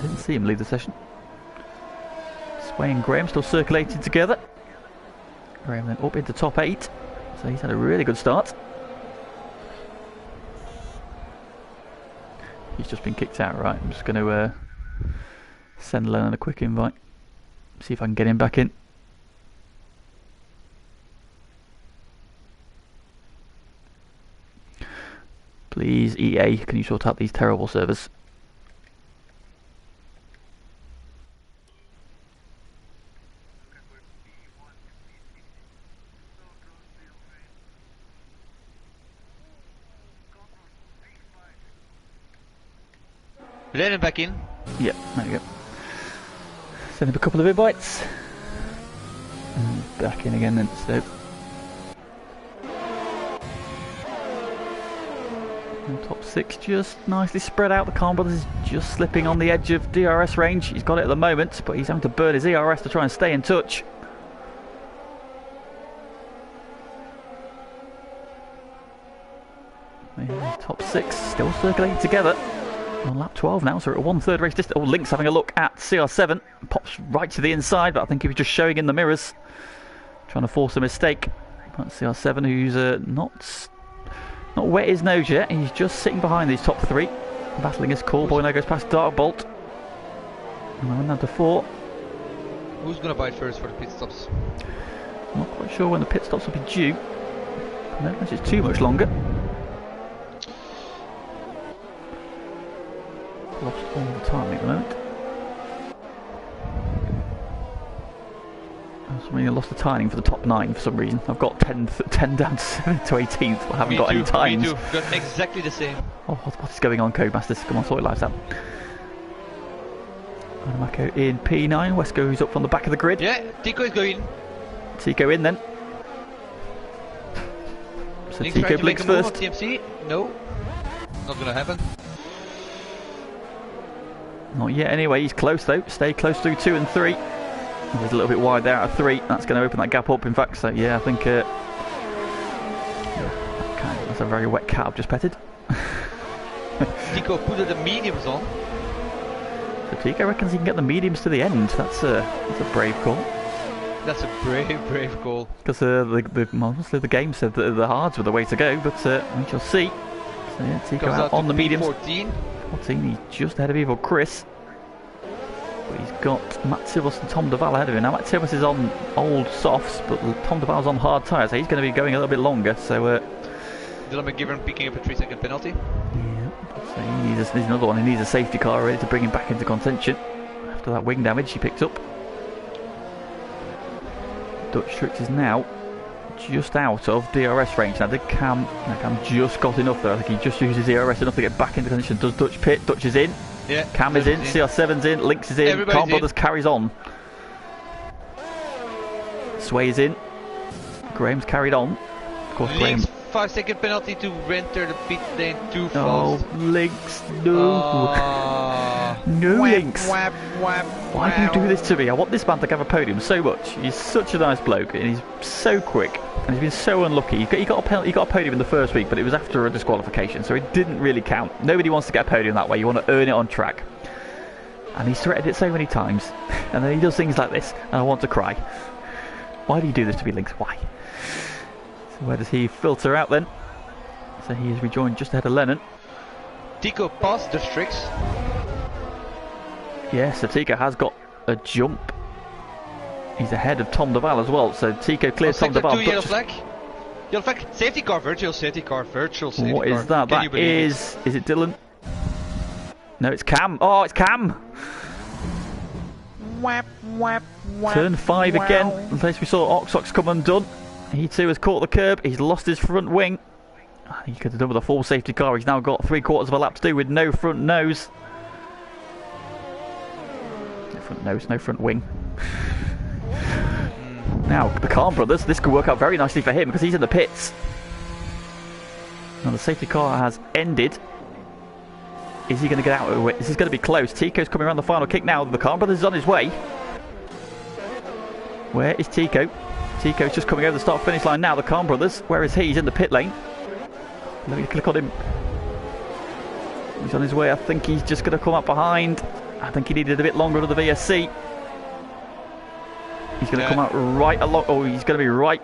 Didn't see him leave the session. Sway and Graham still circulating together. Graham then up into top 8. So he's had a really good start. He's just been kicked out, right? I'm just going to send Lennon a quick invite. See if I can get him back in. Please, EA, can you sort out these terrible servers? Let him back in. Yep, there we go. Send him a couple of invites. And back in again then, so. And top 6 just nicely spread out. The Khan brothers is just slipping on the edge of DRS range. He's got it at the moment, but he's having to burn his ERS to try and stay in touch. The top 6 still circulating together. On lap 12 now, so we're at a 1/3 race distance. Oh, Link's having a look at CR7. Pops right to the inside, but I think he was just showing in the mirrors. Trying to force a mistake. But CR7, who's not wet his nose yet. He's just sitting behind these top 3. Battling his call. Boy now goes past Darkbolt. And we're down to 4. Who's going to bite first for the pit stops? I'm not quite sure when the pit stops will be due. I don't think it's too much longer. Lost all the timing at the moment. I mean, I lost the timing for the top 9 for some reason. I've got 10 down to 18th. I haven't got any times. Me too. Got exactly the same. Oh, what is going on, Codemasters? Come on, sort your lives out. Anamako in P9. West goes up from the back of the grid. Yeah, Tico is going. Tico in then. So Tico blinks first. TMC? No, not gonna happen. Not yet anyway, he's close though. Stay close through 2 and 3. He's a little bit wide there out of 3. That's going to open that gap up in fact. So yeah, I think that's a very wet cat I've just petted. Tico put the mediums on. So Tico reckons he can get the mediums to the end. That's a brave call. That's a brave call. Because honestly the game said that the hards were the way to go, but we shall see. So yeah, Tico out on the mediums. 14. He's just ahead of Evil Chris. But he's got Matt Tibos and Tom Duval ahead of him. Now Matt Tibos is on old softs, but Tom Duval's on hard tyres, so he's going to be going a little bit longer. So Dylan McGivern picking up a 3-second penalty. Yeah, so he needs another one. He needs a safety car ready to bring him back into contention after that wing damage he picked up. Dutch Tricks is now just out of DRS range. Now Cam just got enough there. I think he just uses DRS enough to get back into condition. Does Dutch pit? Dutch is in. Yeah. Cam is in. CR7's in. Lynx is in. Everybody's Khan Brothers carries on. Sway's in. Graham's carried on. Of course, Graham. 5-second penalty to enter the pit lane too fast. Oh, Lynx, no. No, Lynx. Why do you do this to me? I want this man to have a podium so much. He's such a nice bloke and he's so quick and he's been so unlucky. He got a podium in the first week, but it was after a disqualification, so it didn't really count. Nobody wants to get a podium that way. You want to earn it on track. And he's threatened it so many times. And then he does things like this, and I want to cry. Why do you do this to me, Lynx? Why? So where does he filter out then? So he is rejoined just ahead of Lennon. Tico passed the tricks. Yes, so Tico has got a jump. He's ahead of Tom Duval as well. So Tico clears Tom Duval. Yellow flag. Yellow flag. Safety car, virtual safety car, virtual safety car. What is that? That is it Dylan? No, it's Cam. Oh, it's Cam. Turn 5 again. The place we saw Oxox come undone. He too has caught the curb. He's lost his front wing. He could have done with a full safety car. He's now got 3/4 of a lap to do with no front nose. No front nose, no front wing. Now, the Khan Brothers, this could work out very nicely for him because he's in the pits. Now the safety car has ended. Is he going to get out of it? This is going to be close. Tico's coming around the final kick now. The Khan Brothers is on his way. Where is Tico? Tico's just coming over the start-finish line now. The Khan Brothers, where is he? He's in the pit lane. Let me click on him. He's on his way. I think he's just going to come up behind. I think he needed a bit longer under the VSC. He's going to come out right along. Oh, he's going to be right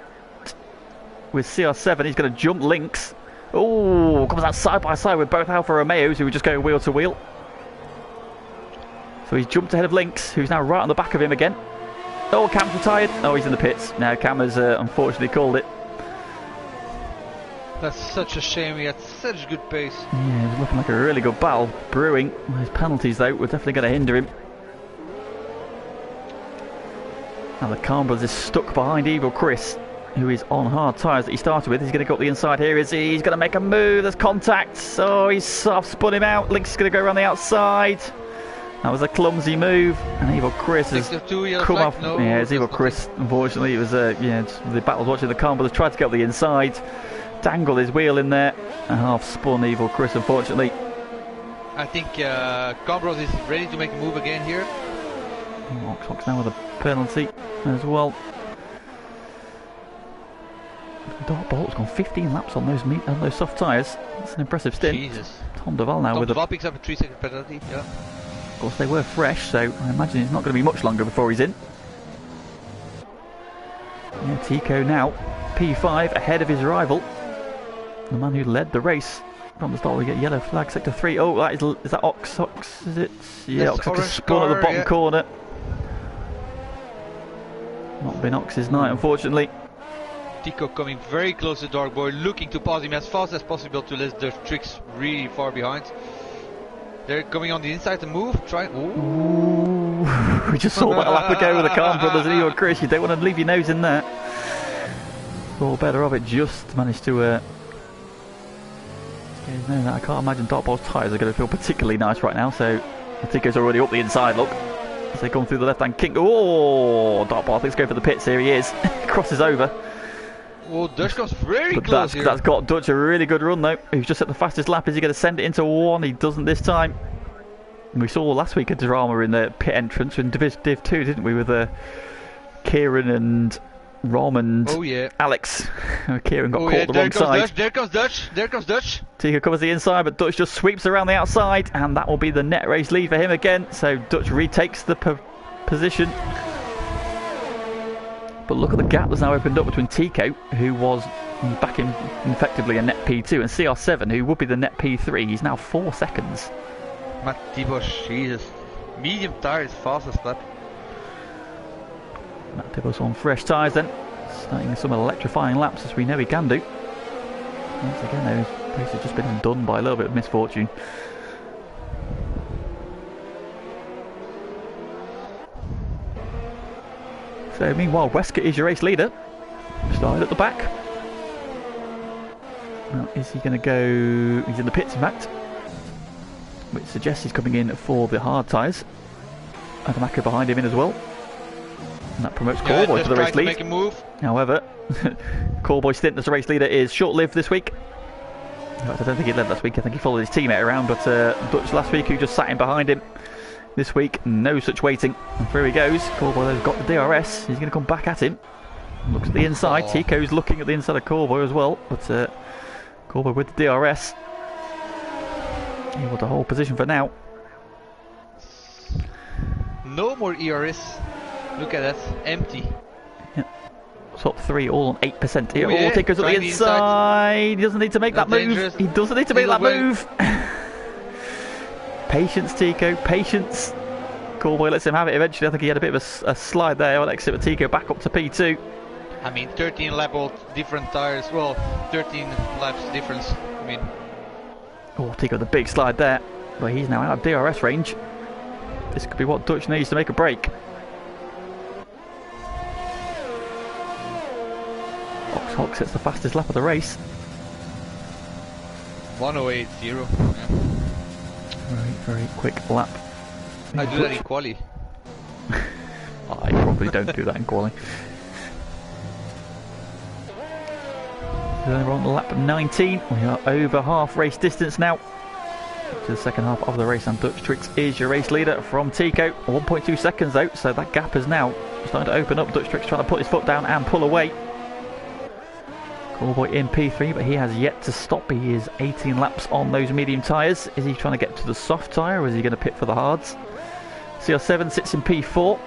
with CR7. He's going to jump Lynx. Oh, comes out side by side with both Alfa Romeos who were just going wheel to wheel. So he's jumped ahead of Lynx, who's now right on the back of him again. Oh, Cam's retired. Oh, he's in the pits. Now Cam has unfortunately called it. That's such a shame. He had such good pace. Yeah, it's looking like a really good battle brewing. His penalties, though, were definitely going to hinder him. Now the Khan Brothers is stuck behind Evil Chris, who is on hard tyres that he started with. He's going to go up the inside here. Is he? He's going to make a move. There's contact. Oh, he's soft spun him out. Lynx is going to go around the outside. That was a clumsy move, and Evil Chris has come off. No, yeah, it's Evil Chris. Unfortunately, it was the battle was watching the Khan Brothers tried to get up the inside, dangle his wheel in there, and half spun Evil Chris. Unfortunately, I think Khan Brothers is ready to make a move again here. Oxox now with a penalty as well. Dark Bolt's gone 15 laps on those soft tyres. That's an impressive stint. Jesus. Tom Duval now with Duval picks up a 3-second penalty. Yeah. Of course, they were fresh, so I imagine it's not going to be much longer before he's in. Yeah, Tico now P5 ahead of his rival, the man who led the race from the start. We get yellow flag, sector 3. Oh, is that Oxox? Is it? Yeah, Oxox has spun at the bottom corner. Not been Ox's night, unfortunately. Tico coming very close to Dark Boy, looking to pass him as fast as possible to let the tricks really far behind. They're coming on the inside to move. We just saw that lap ago with the Khan Brothers and Evil Chris. You don't want to leave your nose in there. All better of it. Just managed to. I can't imagine Dark Ball's tyres are going to feel particularly nice right now. So Tico's already up the inside. Look, as they come through the left-hand kick. Oh, Dark Ball I think's going for the pits. Here he is. Crosses over. Oh, Dutch comes very close here. That's got Dutch a really good run though. He's just at the fastest lap. Is he going to send it into one? He doesn't this time. And we saw last week a drama in the pit entrance in Div 2, didn't we? With Kieran and Rom and Alex. Kieran got caught the wrong side. There comes Dutch. Tico covers the inside, but Dutch just sweeps around the outside, and that will be the net race lead for him again. So Dutch retakes the position. But look at the gap that's now opened up between Tico, who was back in effectively a net P2, and CR7, who would be the net P3. He's now 4 seconds. Matt Dibos, Jesus. Medium tyres, fastest lap. Matt Dibos on fresh tyres then. Starting some electrifying laps as we know he can do. Once again, though, his race has just been undone by a little bit of misfortune. So meanwhile, Wesker is your race leader. Started at the back. Now, is he going to go... He's in the pits, in fact. Which suggests he's coming in for the hard tyres. Adamako behind him in as well. And that promotes Callboy to the race lead. Make a move. However, Callboy's stint as a race leader is short-lived this week. In fact, I don't think he led last week. I think he followed his teammate around. But Dutch last week, who just sat in behind him. This week, no such waiting. And through he goes. Callboy has got the DRS. He's going to come back at him. Looks at the inside. Tico's looking at the inside of Callboy as well. But Callboy with the DRS. Able to hold position for now. No more ERS. Look at that. Empty. Yeah. Top 3 all on 8% here. Yeah. Tico's at the inside. He doesn't need to make that move. Dangerous. He doesn't need to make that move. Patience, Tico, patience. Callboy lets him have it eventually. I think he had a bit of a slide there on exit with Tico back up to P2. I mean, 13 lap old, different tires. Well, 13 laps difference. I mean, oh, Tico, the big slide there. But he's now out of DRS range. This could be what Dutch needs to make a break. Oxhawk sets the fastest lap of the race. 108.0. Yeah. Very quick lap. I do that in quali. I probably don't do that in quali. We're on lap 19. We are over half race distance now. To the second half of the race, and Dutch Tricks is your race leader from Tico. 1.2 seconds though, so that gap is now starting to open up. Dutch Tricks trying to put his foot down and pull away. Callboy in P3, but he has yet to stop. He is 18 laps on those medium tyres. Is he trying to get to the soft tyre, or is he going to pit for the hards? CR7 sits in P4.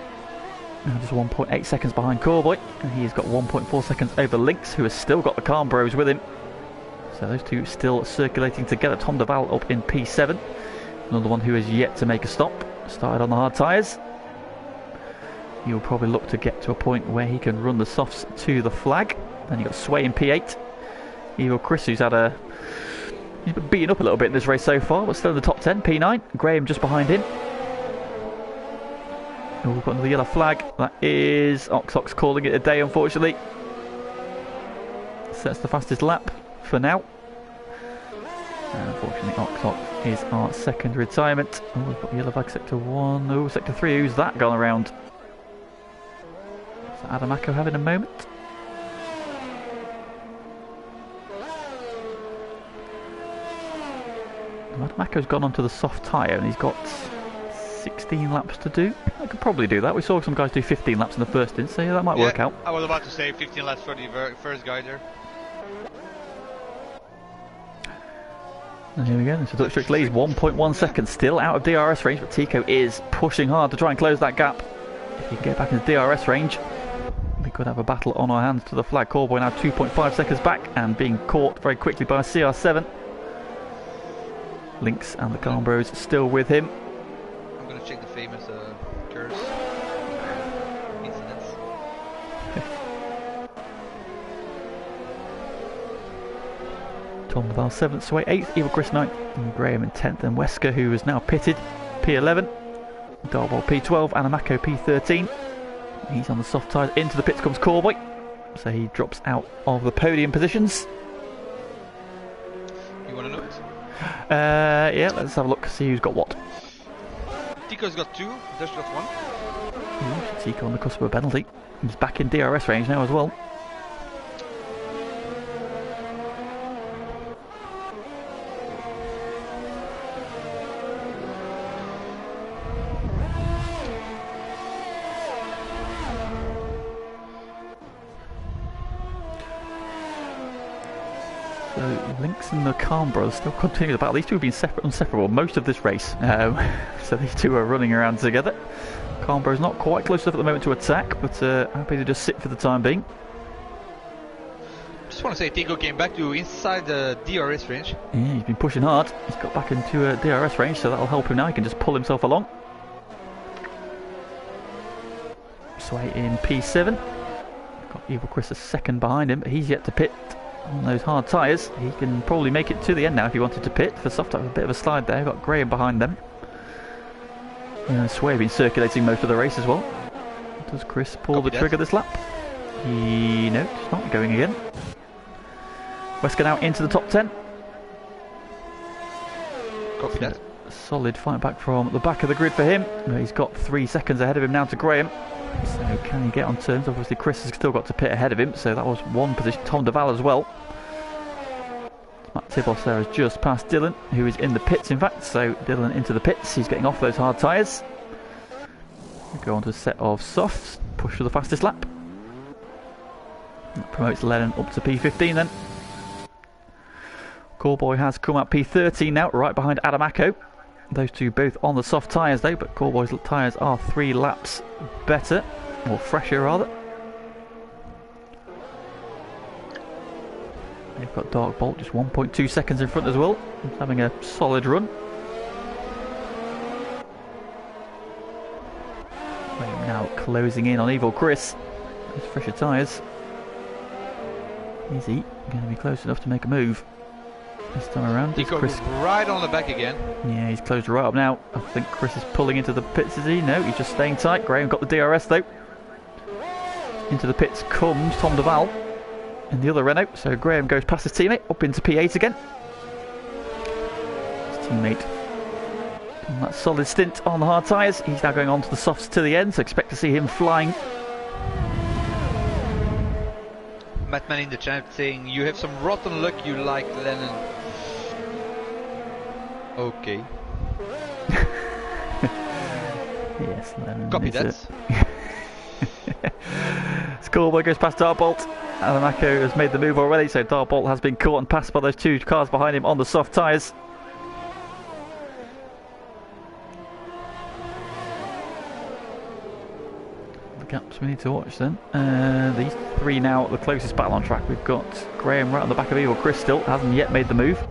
Now just 1.8 seconds behind Callboy, and he's got 1.4 seconds over Lynx, who has still got the Calm Bros with him. So those two still circulating together. Tom Duval up in P7. Another one who has yet to make a stop. Started on the hard tyres. He'll probably look to get to a point where he can run the softs to the flag. Then you've got Sway in P8. Evil Chris, who's had he's been beaten up a little bit in this race so far, but still in the top 10. P9. Graham just behind him. Oh, we've got another yellow flag. That is Oxox calling it a day, unfortunately. Sets the fastest lap for now. And unfortunately, Oxox is our second retirement. Oh, we've got yellow flag sector 1. Oh, sector 3. Who's that gone around? Is that Adamako having a moment? Adamako's gone onto the soft tyre and he's got 16 laps to do. I could probably do that. We saw some guys do 15 laps in the first instance, so yeah, that might work out. I was about to say 15 laps for the first guy there. And here we go. So Dutch Tricks leads 1.1 seconds, still out of DRS range, but Tico is pushing hard to try and close that gap. If he can get back into DRS range, we could have a battle on our hands to the flag. Callboy now 2.5 seconds back and being caught very quickly by CR7. Lynx and the Calm Bros still with him. I'm going to check the famous curse incidents. Tom Duval 7th, Sway 8th, Evil Chris 9th, and Graham in 10th, and Wesker, who is now pitted, P11, Darwell P12, Adamako P13. He's on the soft tyres. Into the pits comes Callboy, so he drops out of the podium positions. You want to know it? Yeah, let's have a look, see who's got what. Tico's got 2, Dutch got 1. Tico on the cusp of a penalty. He's back in DRS range now as well. So Lynx and the Calm Bros still continue the battle. These two have been inseparable most of this race. So these two are running around together. Calm Bros not quite close enough at the moment to attack, but happy to just sit for the time being. Just want to say Tico came back to inside the DRS range. Yeah, he's been pushing hard. He's got back into DRS range, so that'll help him now. He can just pull himself along. Sway in P7. Got Evil Chris a second behind him, but he's yet to pit on those hard tyres. He can probably make it to the end now if he wanted to pit. For soft tyre, a bit of a slide there. Got Graham behind them. And Sway been circulating most of the race as well. Does Chris pull the trigger this lap? No, it's not going again. Wesker now into the top 10. Copy that. Solid fight back from the back of the grid for him. He's got 3 seconds ahead of him now to Graham. So can he get on turns? Obviously Chris has still got to pit ahead of him, so that was 1 position. Tom Duval as well. Matt Tibos there has just passed Dylan, who is in the pits in fact. So Dylan into the pits, he's getting off those hard tyres. We go on to a set of softs, push for the fastest lap. That promotes Lennon up to P15 then. Callboy has come out P13 now, right behind Adamako. Those two both on the soft tyres though, but Callboy's tyres are 3 laps better, or fresher rather. They've got Dark Bolt just 1.2 seconds in front as well. He's having a solid run. Now closing in on Evil Chris. Those fresher tyres. Is he going to be close enough to make a move this time around? He got Chris right on the back again. Yeah, he's closed right up now. I think Chris is pulling into the pits, is he? No, he's just staying tight. Graham got the DRS though. Into the pits comes Tom Duval in the other Renault. So Graham goes past his teammate, up into P8 again. His teammate on that solid stint on the hard tyres. He's now going on to the softs to the end, so expect to see him flying. Mattman in the chat saying, you have some rotten luck, you like Lennon. Okay. Yes, Lennon. Copy that. Schoolboy goes past Darbolt. Adamako has made the move already, so Darbolt has been caught and passed by those 2 cars behind him on the soft tyres. The gaps we need to watch then. These 3 now at the closest battle on track. We've got Graham right on the back of Evil Chris still, hasn't yet made the move.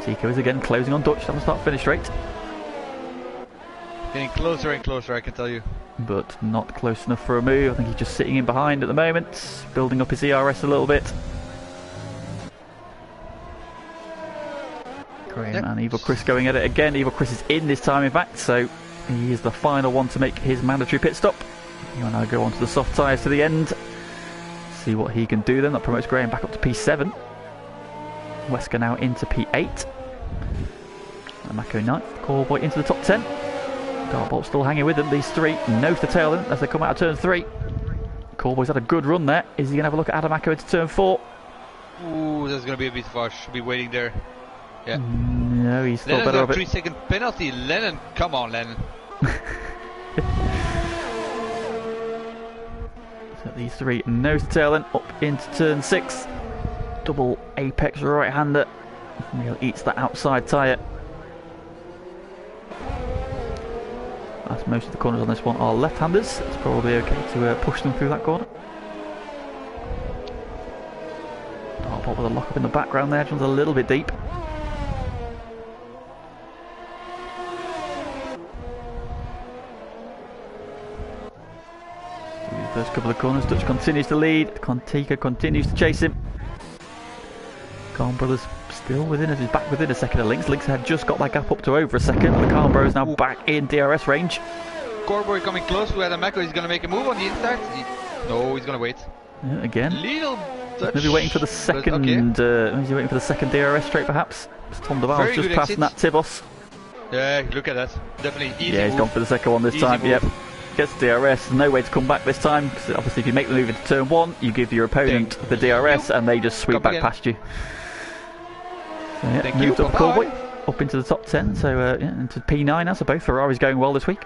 Tico is again closing on Dutch on the start-finish straight. Getting closer and closer, I can tell you. But not close enough for a move. I think he's just sitting in behind at the moment, building up his ERS a little bit. Graham and Evil Chris going at it again. Evil Chris is in this time in fact, so he is the final one to make his mandatory pit stop. He'll now go onto the soft tyres to the end. See what he can do then. That promotes Graham back up to P7. Wesker now into P8. Mako 9th. Callboy into the top 10. Darbolt still hanging with them. These 3 nose to tail them as they come out of turn 3. Callboy's had a good run there. Is he going to have a look at Adamako into turn 4? Ooh, that's going to be a bit far. Should be waiting there. Yeah. No, he's still Lennon's better got of a it. 3-second penalty. Lennon, come on, Lennon. So these 3 nose to tail then up into turn 6. Double apex right-hander. Neil eats that outside tyre. As most of the corners on this one are left-handers, it's probably okay to push them through that corner. Darbolt with a lock-up in the background there, John's a little bit deep. Through the first couple of corners, Dutch continues to lead, Contica continues to chase him. Khan Brothers still within us, he's back within a second of Lynx. Lynx had just got that gap up to over a second. The Khan Bros now back in DRS range. Corboy coming close to Adamako. He's going to make a move on the inside. No, he's going to wait. Yeah, again. Little Dutch. Maybe waiting for the second. Okay. Is he waiting for the second DRS straight perhaps? Tom Duval's just passing that Tibos. Yeah, look at that. Definitely easy. Yeah, he's gone for the second one this time. Move. Yep. Gets the DRS, no way to come back this time, because obviously if you make the move into turn 1, you give your opponent the DRS and they just sweep back past you. So yeah, moved up Callboy, up into the top 10, so yeah, into P9 now, so both Ferraris going well this week.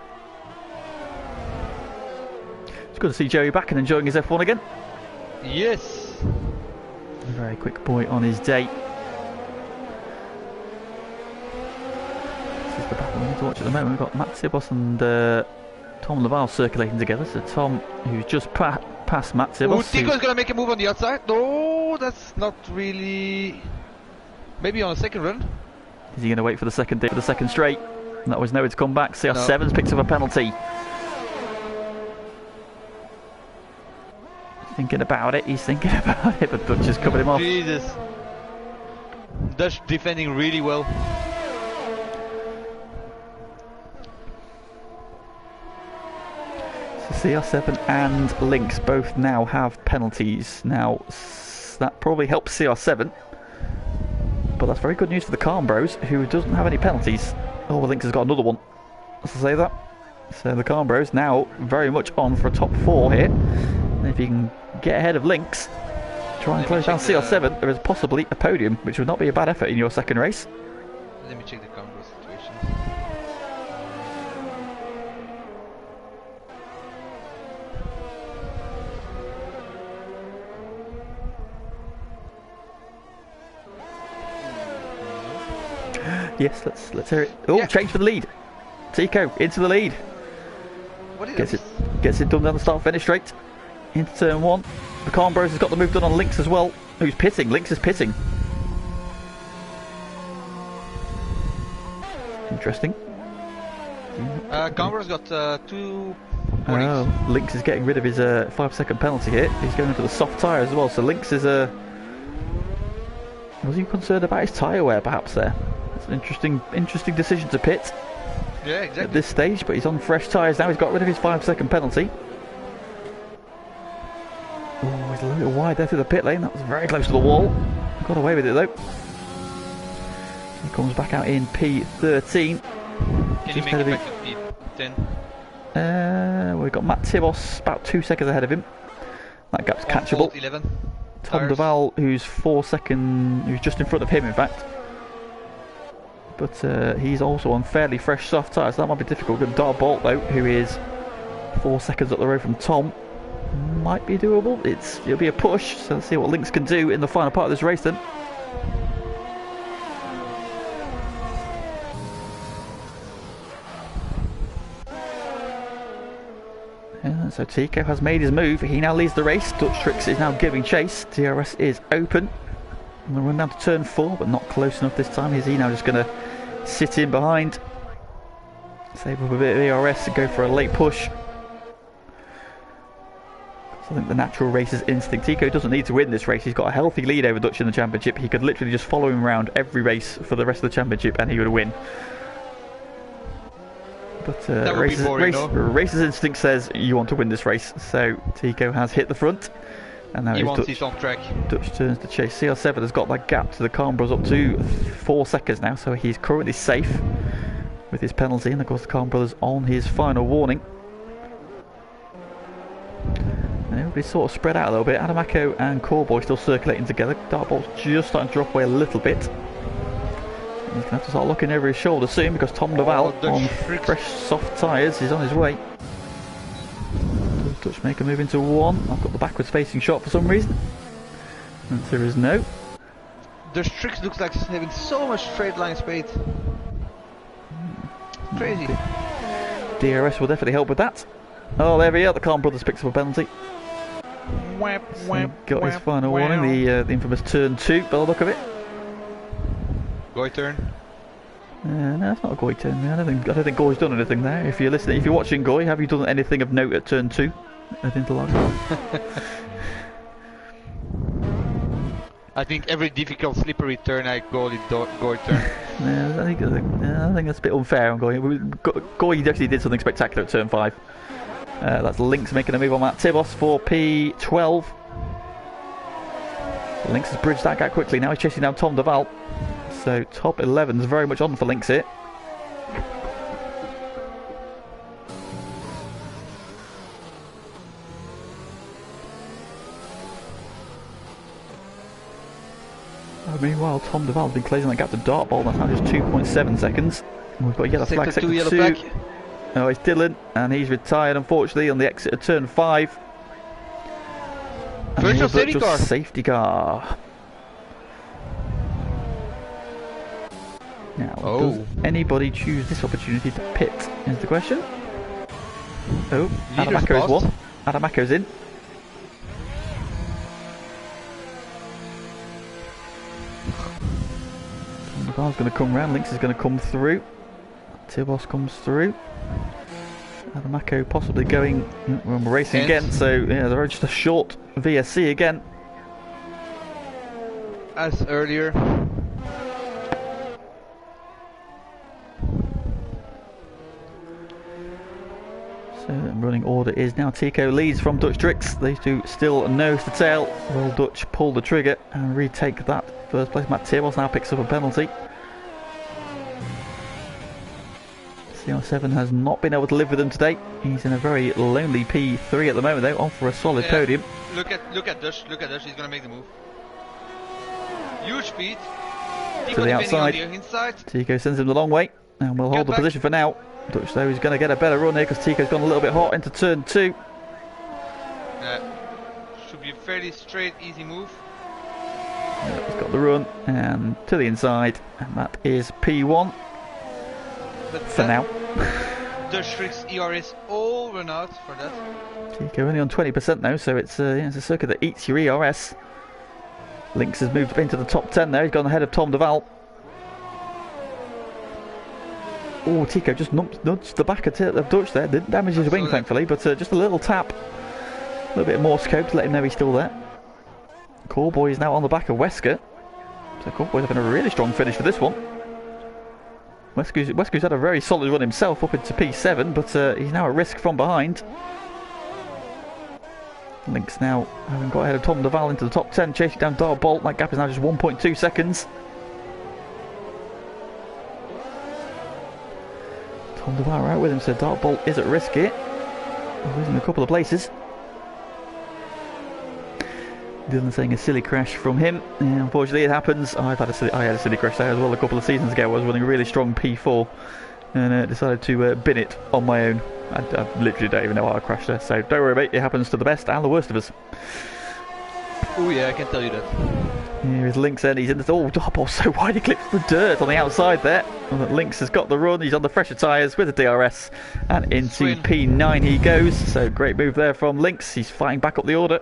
It's good to see Joey back and enjoying his F1 again. Yes. A very quick boy on his day. This is the battle we need to watch at the moment. We've got Matt Tibos and Tom Laval circulating together. So Tom, who's just past Matt Tibos. Tico's going to make a move on the outside. No, that's not really... Maybe on a second run. Is he going to wait for the second straight? And that was nowhere to come back. CR7's picked up a penalty. Thinking about it, he's thinking about it, but Dutch has covered him off. Jesus. Dutch defending really well. CR7 and Lynx both now have penalties. Now, that probably helps CR7, but that's very good news for the Calm Bros, who doesn't have any penalties. Oh, Lynx has got another one. Let's say that. So the Calm Bros now very much on for a top 4 here. And if you can get ahead of Lynx, try and close down CR7, there is possibly a podium, which would not be a bad effort in your second race. Let me check the combo situation. Yes, let's hear it. Oh, yeah. Change for the lead. Tico into the lead. What is gets it done down the start finish straight into turn 1. The Calm Bros has got the move done on Lynx as well. Who's pitting? Lynx is pitting. Interesting. Calm Bros got 2 warnings. Oh, Lynx is getting rid of his 5-second penalty here. He's going into the soft tyre as well. So Lynx is was he concerned about his tyre wear perhaps there? It's an interesting decision to pit. Yeah, exactly. At this stage, but he's on fresh tyres now. He's got rid of his 5-second penalty. Oh, he's a little wide there through the pit lane. That was very close to the wall. Got away with it though. He comes back out in P13. Can you make it back to P10? We've got Matt Tibos about 2 seconds ahead of him. That gap's catchable. 11. Tom Duval, who's 4 seconds, who's just in front of him in fact. But he's also on fairly fresh soft tyres, so that might be difficult. Good Dart Bolt though, who is 4 seconds up the road from Tom, might be doable. It'll be a push, so let's see what Lynx can do in the final part of this race then. So Tico has made his move. He now leads the race. Dutch Tricks is now giving chase. DRS is open. And we'll run down to turn 4, but not close enough this time. Is he now just going to sit in behind, save up a bit of ERS and go for a late push? So I think the natural racer's instinct. Tico doesn't need to win this race. He's got a healthy lead over Dutch in the championship. He could literally just follow him around every race for the rest of the championship and he would win. But racer's instinct says you want to win this race, so Tico has hit the front, and now he's on track. Dutch turns to chase. CR7 has got that gap to the Calm Bros up to 4 seconds now, so he's currently safe with his penalty, and of course the Calm Brothers on his final warning. And everybody's sort of spread out a little bit. Adamako and Coreboy still circulating together. Dartbolt's just starting to drop away a little bit. He's going to have to start looking over his shoulder soon because Tom Duval on fresh soft tyres is on his way. Does Dutch make a move into 1? I've got the backwards facing shot for some reason. And there is no. The Strix looks like he's having so much straight line speed. Crazy. DRS will definitely help with that. Oh, there we are. The Calm Brothers picks up a penalty. So got his final warning, the infamous turn 2 by the look of it. Goy turn? No, it's not a Goy turn. I don't think Goy's done anything there. If you're listening, if you're watching Goy, have you done anything of note at turn 2 at Interlagos? I think every difficult slippery turn I go in Goy turn. No, I think that's a bit unfair on Goy. Goy definitely did something spectacular at turn 5. That's Lynx making a move on that Tibos for P12. Lynx has bridged that gap quickly. Now he's chasing down Tom Duval. So top 11 is very much on for Lynx here. Meanwhile, Tom Duval has been closing that gap to Dartbolt. That's now just 2.7 seconds. We've got a yellow flag. Sector 2 yellow flag. Oh, it's Dylan, and he's retired unfortunately on the exit of turn 5. Virtual safety car. Safety car. Now, does anybody choose this opportunity to pit? Is the question. Oh, Adamako's one. Adamako's in. The car's going to come round. Lynx is going to come through. Tibos comes through. Adamako possibly going. We're racing again, so yeah, they're just a short VSC again. As earlier. So The running order is now Tico leads from Dutch Tricks. These two still nose to tail. Will Dutch pull the trigger and retake that first place? Matt Tibos now picks up a penalty. CR7 has not been able to live with him today. He's in a very lonely P3 at the moment though, on for a solid podium. Look at Dutch, he's gonna make the move. Huge speed. To the outside. Tico sends him the long way and will hold the position for now. Dutch though is going to get a better run here because Tico's gone a little bit hot into turn 2. Should be a fairly straight, easy move. He's got the run and to the inside, and that is P1 for now. Dutch Tricks ERS all run out for that. Tico only on 20% now, so it's a circuit that eats your ERS. Lynx has moved up into the top 10 there. He's gone ahead of Tom Duval. Oh, Tico just nudged the back of Dutch there. Didn't damage his wing, thankfully, but just a little tap. A little bit of more scope to let him know he's still there. Callboy is now on the back of Wesker. So Callboy's having a really strong finish for this one. Wesker's had a very solid run himself up into P7, but he's now at risk from behind. Lynx now having got ahead of Tom Duval into the top 10, chasing down Dart Bolt. That gap is now just 1.2 seconds. Tom Duval out with him, so Dart Bolt is at risk here. Losing a couple of places. Dylan saying a silly crash from him. Yeah, unfortunately it happens. I had a silly crash there as well a couple of seasons ago. I was running a really strong P4 and decided to bin it on my own. I literally don't even know how I crashed there, so don't worry about it. It happens to the best and the worst of us. Oh yeah, I can tell you that. Here is Lynx then. He's in the... Oh, Dartball so wide he clips the dirt on the outside there. And Lynx has got the run. He's on the fresher tyres with the DRS. And into P9 he goes. So great move there from Lynx. He's fighting back up the order.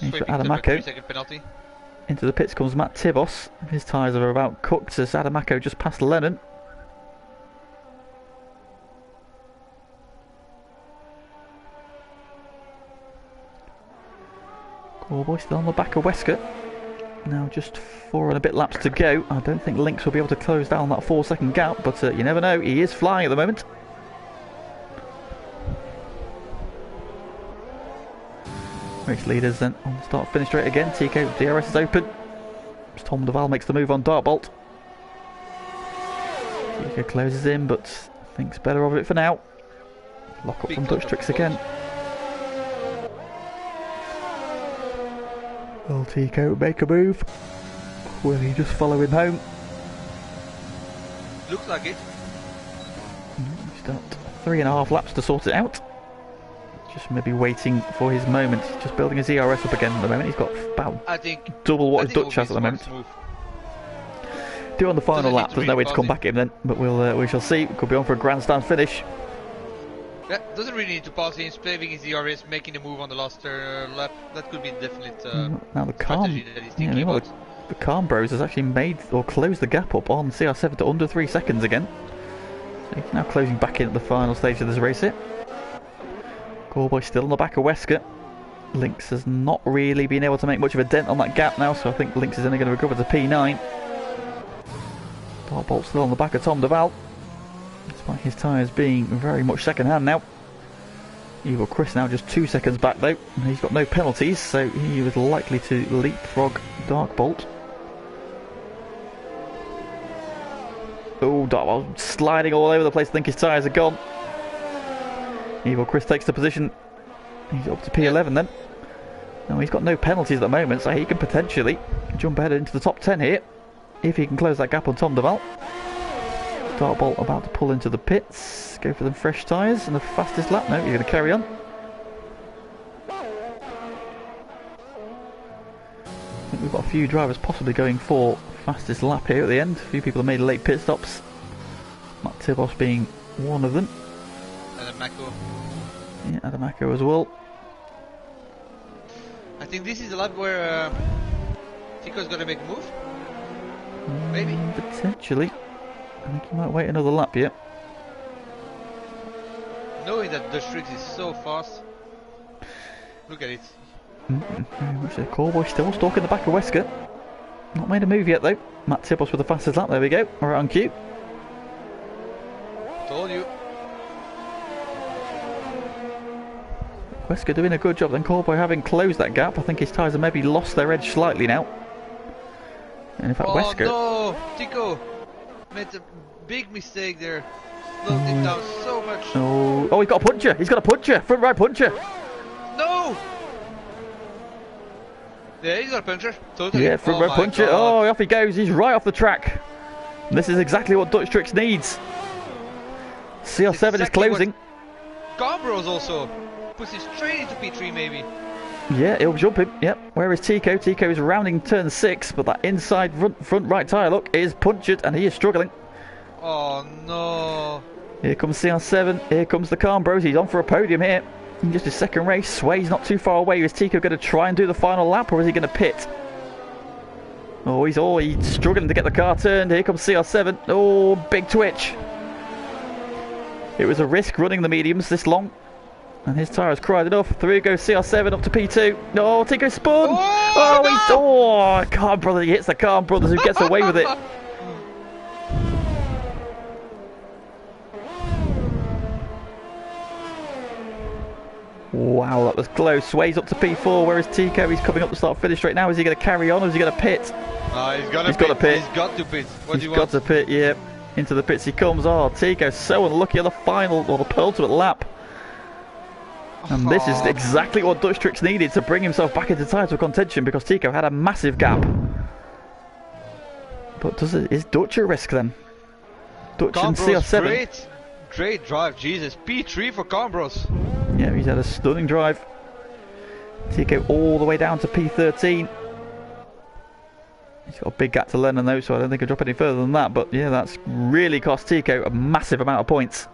Change for Adamako. 3-second penalty. Into the pits comes Matt Tibos. His tyres are about cooked as Adamako just passed Lennon. Callboy still on the back of Wesker. Now just 4 and a bit laps to go. I don't think Lynx will be able to close down that 4-second gap, but you never know. He is flying at the moment. Race leaders then on the start-finish straight again. Tico, DRS is open. Tom Duval makes the move on Dartbolt. Tico closes in, but thinks better of it for now. Lock up from Dutch Tricks again. Will Tico make a move? Will he just follow him home? Looks like it. He's got 3.5 laps to sort it out. Just maybe waiting for his moment. He's just building his ERS up again at the moment. He's got about double what his Dutch has at the moment. Do on the final lap. There's no way to come back at him then, but we shall see. Could be on for a grandstand finish. Yeah, doesn't really need to pass him, saving his ERS, making the move on the last lap. That could be definite now the Calm, that he's thinking about. The Calm Bros has actually made or closed the gap up on CR7 to under 3 seconds again. So he's now closing back in at the final stage of this race here. Callboy still on the back of Wesker. Lynx has not really been able to make much of a dent on that gap now, so I think Lynx is only going to recover to P9. Dartbolt still on the back of Tom Duval, despite his tyres being very much second hand now. Evil Chris now just 2 seconds back though. He's got no penalties, so he was likely to leapfrog Dartbolt. Oh, Dartbolt sliding all over the place. I think his tyres are gone. Evil Chris takes the position. He's up to P11 then. Now he's got no penalties at the moment, so he can potentially jump ahead into the top 10 here if he can close that gap on Tom Duval. Dartbolt about to pull into the pits, go for them fresh tyres and the fastest lap. No, he's going to carry on. I think we've got a few drivers possibly going for fastest lap here at the end. A few people have made late pit stops. Matt Tibos being one of them. Adamako. Yeah, Adamako as well. I think this is the lap where Tico's going to make a move. Maybe. Potentially. I think he might wait another lap yet. Knowing that Dutch Tricks is so fast. Look at it. Very much so. Callboy still stalking the back of Wesker. Not made a move yet though. Matt Tibos with the fastest lap. There we go. Alright on cue. Told you. Wesker doing a good job. Then Corboy having closed that gap. I think his tyres have maybe lost their edge slightly now. And in fact, Wesker... no! Tico made a big mistake there. Slowed him down so much. Oh, he's got a puncher. He's got a puncher. Front right puncher. No! Yeah, he's got a puncher. Totally. Yeah, front right puncher. God. Oh, off he goes. He's right off the track. And this is exactly what Dutch Tricks needs. CR7 is closing. Gambros also puts him straight into P3 maybe. Yeah, he'll jump him. Yep. Where is Tico? Tico is rounding turn 6, but that inside front right tyre, look, is punctured and he is struggling. Oh no. Here comes CR7. Here comes the Cambros. He's on for a podium here. In just his second race. Sway's not too far away. Is Tico going to try and do the final lap, or is he going to pit? Oh, he's struggling to get the car turned. Here comes CR7. Oh, big twitch. It was a risk running the mediums this long. And his tyre has cried enough. Through goes CR7 up to P2. No, Tico spun. Khan Brothers. He hits the Khan Brothers, who gets away with it. Wow, that was close. Sway's up to P4. Where is Tico? He's coming up to start finish right now. Is he going to carry on, or is he going to pit? He's got to pit. He's got to pit. He's got to pit, yeah. Into the pits he comes. Oh, Tico's so unlucky on the final, or the penultimate lap. And this is exactly what Dutch Tricks needed to bring himself back into title contention, because Tico had a massive gap. But is Dutch a risk then? Dutch and CR7. Great drive, Jesus. P3 for Cambros. Yeah, he's had a stunning drive. Tico all the way down to P13. He's got a big gap to Lennon though, so I don't think he'll drop any further than that. But yeah, that's really cost Tico a massive amount of points.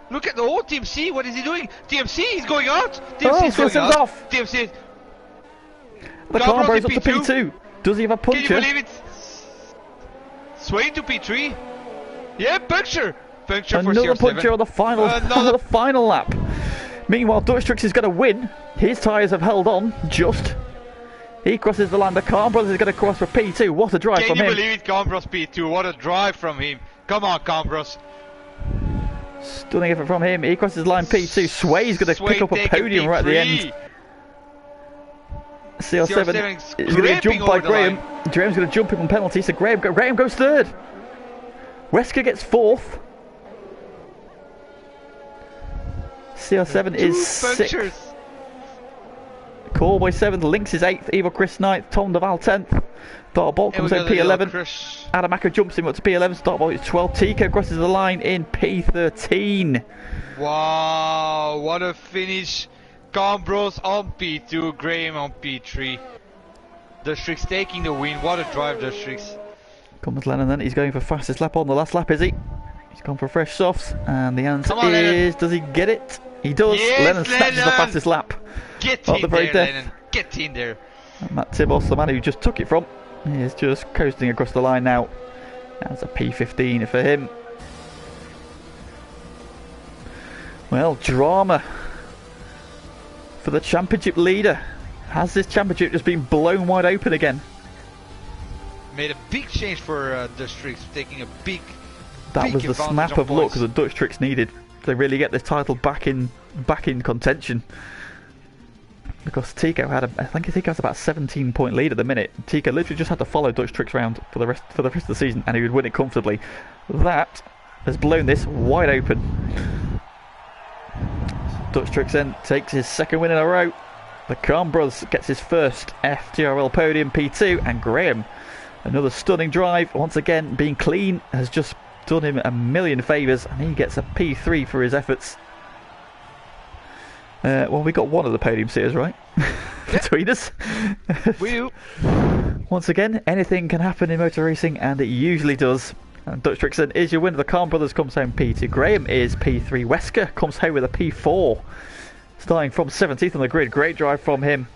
Look at the whole Team C. What is he doing? TMC, he's going out. TMC is going out. Off. TMC. The Cambros up to P2. Does he have a puncher? Can you believe it? Sway to P3. Yeah, puncture. Puncture for another CR7. puncher on the final, the final lap. Meanwhile, Dutch Tricks is going to win. His tyres have held on just. He crosses the line. The Cambros is going to cross for P2. What a drive from him. Can you believe it, Cambros P2? What a drive from him. Come on, Cambros. Stunning effort from him. He crosses the line P2. Sway's going to pick up a podium right at the end. CR7 is going to jump by Graham. Graham's going to jump him on penalty, so Graham goes third. Wesker gets fourth. CR7 is sixth. Corboy 7th, Lynx is 8th, Evil Chris 9th, Tom Duval 10th. Dartbolt comes in P11. Adamako jumps him up to P11, Dartbolt is 12th. Tico crosses the line in P13. Wow, what a finish. Cambros on P2, Graham on P3. Dutch Tricks taking the win. What a drive, Dutch Tricks. Comes Lennon then, he's going for fastest lap on the last lap, is he? He's gone for fresh softs, and the answer is, Lennon. Does he get it? He does. Yes, Lennon snatches the fastest lap. Get in there, Lennon. Get in there. And Matt Tibos, the man who just took it from, he is just coasting across the line now. That's a P15 for him. Well, drama for the championship leader. Has this championship just been blown wide open again? Made a big change for Dutch Tricks, taking a big. That was the snap of luck that Dutch Tricks needed to really get this title back in contention. Because Tico had I think Tico has about a 17-point lead at the minute. Tico literally just had to follow Dutch Tricks round for the rest of the season, and he would win it comfortably. That has blown this wide open. Dutch Tricks then takes his second win in a row. The Cambros gets his first FTRL podium, P2, and Graham, another stunning drive. Once again, being clean has just done him a million favours, and he gets a P3 for his efforts. Well, we got one of the podium seaters right between us. Once again, anything can happen in motor racing, and it usually does. And Dutch Tricks then is your winner. The Khan Brothers comes home P2. Graham is P3. Wesker comes home with a P4, starting from 17th on the grid. Great drive from him.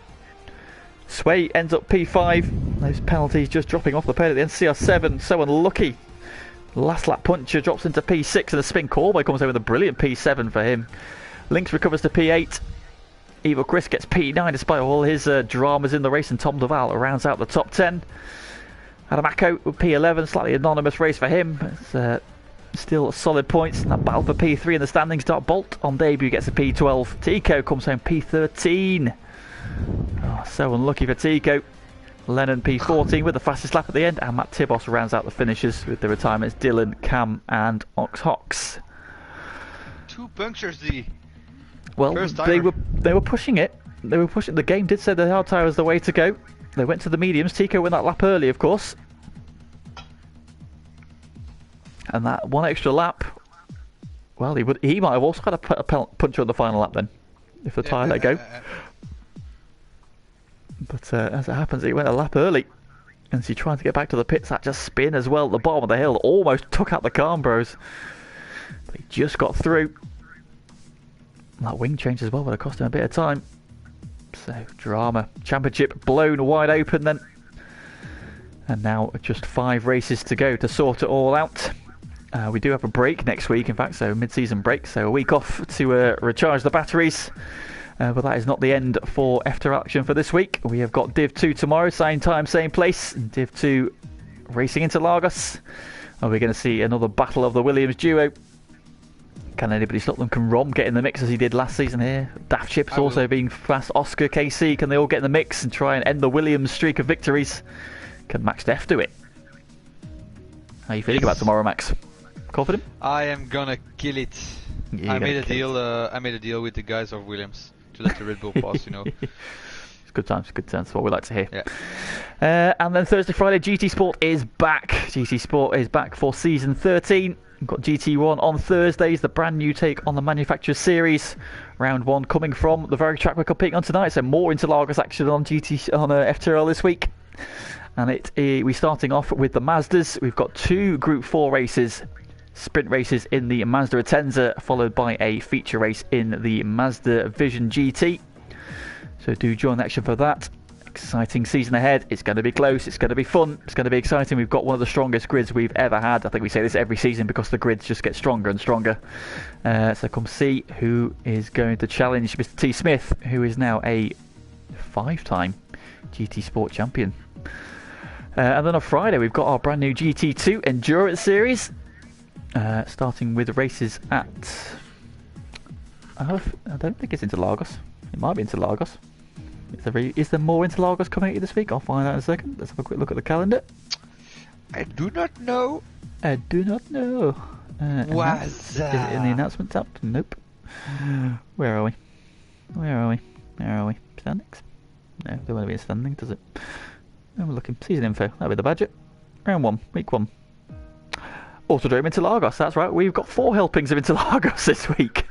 Sway ends up P5. Those penalties just dropping off the podium at the end. CR7 so unlucky. Last lap puncher drops into P6, and the spin Corboy comes home with a brilliant P7 for him. Lynx recovers to P8. Evil Chris gets P9 despite all his dramas in the race, and Tom Duval rounds out the top 10. Adamako with P11, slightly anonymous race for him. still solid points in that battle for P3 in the standings. Dark Bolt on debut gets a P12. Tico comes home P13. Oh, so unlucky for Tico. Lennon P14 with the fastest lap at the end, and Matt Tibos rounds out the finishers with the retirements Dylan, Cam and Ox. 2 punctures, D. Well, they were pushing it. They were pushing. The game did say the hard tyre was the way to go. They went to the mediums. Tico went that lap early, of course. And that one extra lap, well, he might have also had a puncher on the final lap then, if the tyre let go. But as it happens, he went a lap early. And as he tried to get back to the pits, that just spin as well at the bottom of the hill. Almost took out the Cambros. But he just got through. And that wing change as well would have cost him a bit of time. So, drama. Championship blown wide open then. And now just 5 races to go to sort it all out. We do have a break next week, in fact, so mid-season break. So a week off to recharge the batteries. But that is not the end for FTRL action for this week. We have got Div 2 tomorrow, same time, same place. Div 2 racing into Lagos. And we're going to see another battle of the Williams duo. Can anybody stop them? Can Rom get in the mix as he did last season here? Daft Chips also being fast. Oscar, KC, can they all get in the mix and try and end the Williams streak of victories? Can Max Def do it? How are you feeling about tomorrow, Max? Confident? I am gonna kill it. I made a deal. I made a deal with the guys of Williams to let the Red Bull pass. You know. It's good times. Good times. That's what we like to hear. Yeah. And then Thursday, Friday, GT Sport is back. GT Sport is back for season 13. We've got GT1 on Thursdays, the brand new take on the Manufacturers Series. Round 1 coming from the very track we're competing on tonight. So more Interlagos action on FTRL this week. And we're starting off with the Mazdas. We've got 2 Group 4 races, sprint races in the Mazda Atenza, followed by a feature race in the Mazda Vision GT. So do join the action for that. Exciting season ahead. It's going to be close. It's going to be fun. It's going to be exciting. We've got one of the strongest grids we've ever had. I think we say this every season because the grids just get stronger and stronger. So come see who is going to challenge Mr. T. Smith, who is now a 5-time GT Sport champion. And then on Friday, we've got our brand new GT2 Endurance Series. Starting with races at... I don't think it's Interlagos. It might be Interlagos. Is there more Interlagos coming at you this week? I'll find out in a second. Let's have a quick look at the calendar. I do not know. I do not know. Is it in the announcement tab? Nope. Where are we? Where are we? Standings? No, there won't be a standing, does it? Oh, we're looking. Season info. That'll be the budget. Round 1, week 1. Autodrome Interlagos, that's right. We've got 4 helpings of Interlagos this week.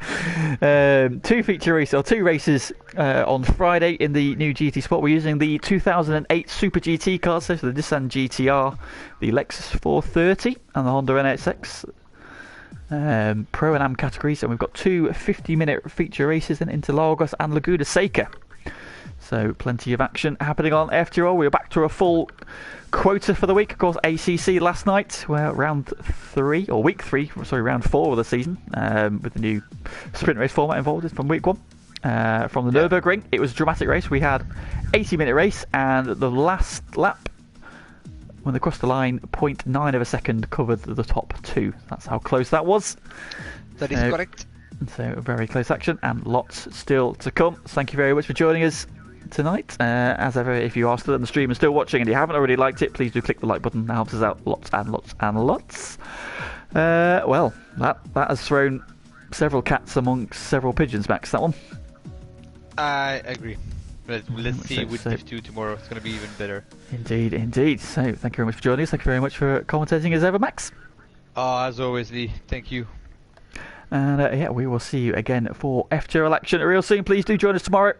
2 feature races, or 2 races on Friday in the new GT Sport. We're using the 2008 Super GT cars, so the Nissan GTR, the Lexus 430, and the Honda NSX Pro and Am categories. And we've got 2 50-minute feature races in Interlagos and Laguna Seca. So plenty of action happening on FTRL. We're back to a full quota for the week. Of course, ACC last night, where round 4 of the season, with the new sprint race format involved from week 1. From the Nürburgring, it was a dramatic race. We had 80-minute race, and the last lap, when they crossed the line, 0.9 of a second covered the top 2. That's how close that was. That is correct. So very close action, and lots still to come. Thank you very much for joining us tonight. As ever, if you are still on the stream and still watching and you haven't already liked it, please do click the like button. That helps us out lots and lots and lots. Well, that has thrown several cats amongst several pigeons, Max, that one. I agree. But let's see with Div 2 tomorrow. It's going to be even better. Indeed. So thank you very much for joining us. Thank you very much for commentating as ever, Max. As always, Lee. Thank you. And we will see you again for FTRL action real soon. Please do join us tomorrow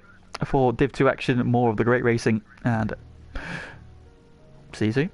for Div 2 action, more of the great racing, and see you soon.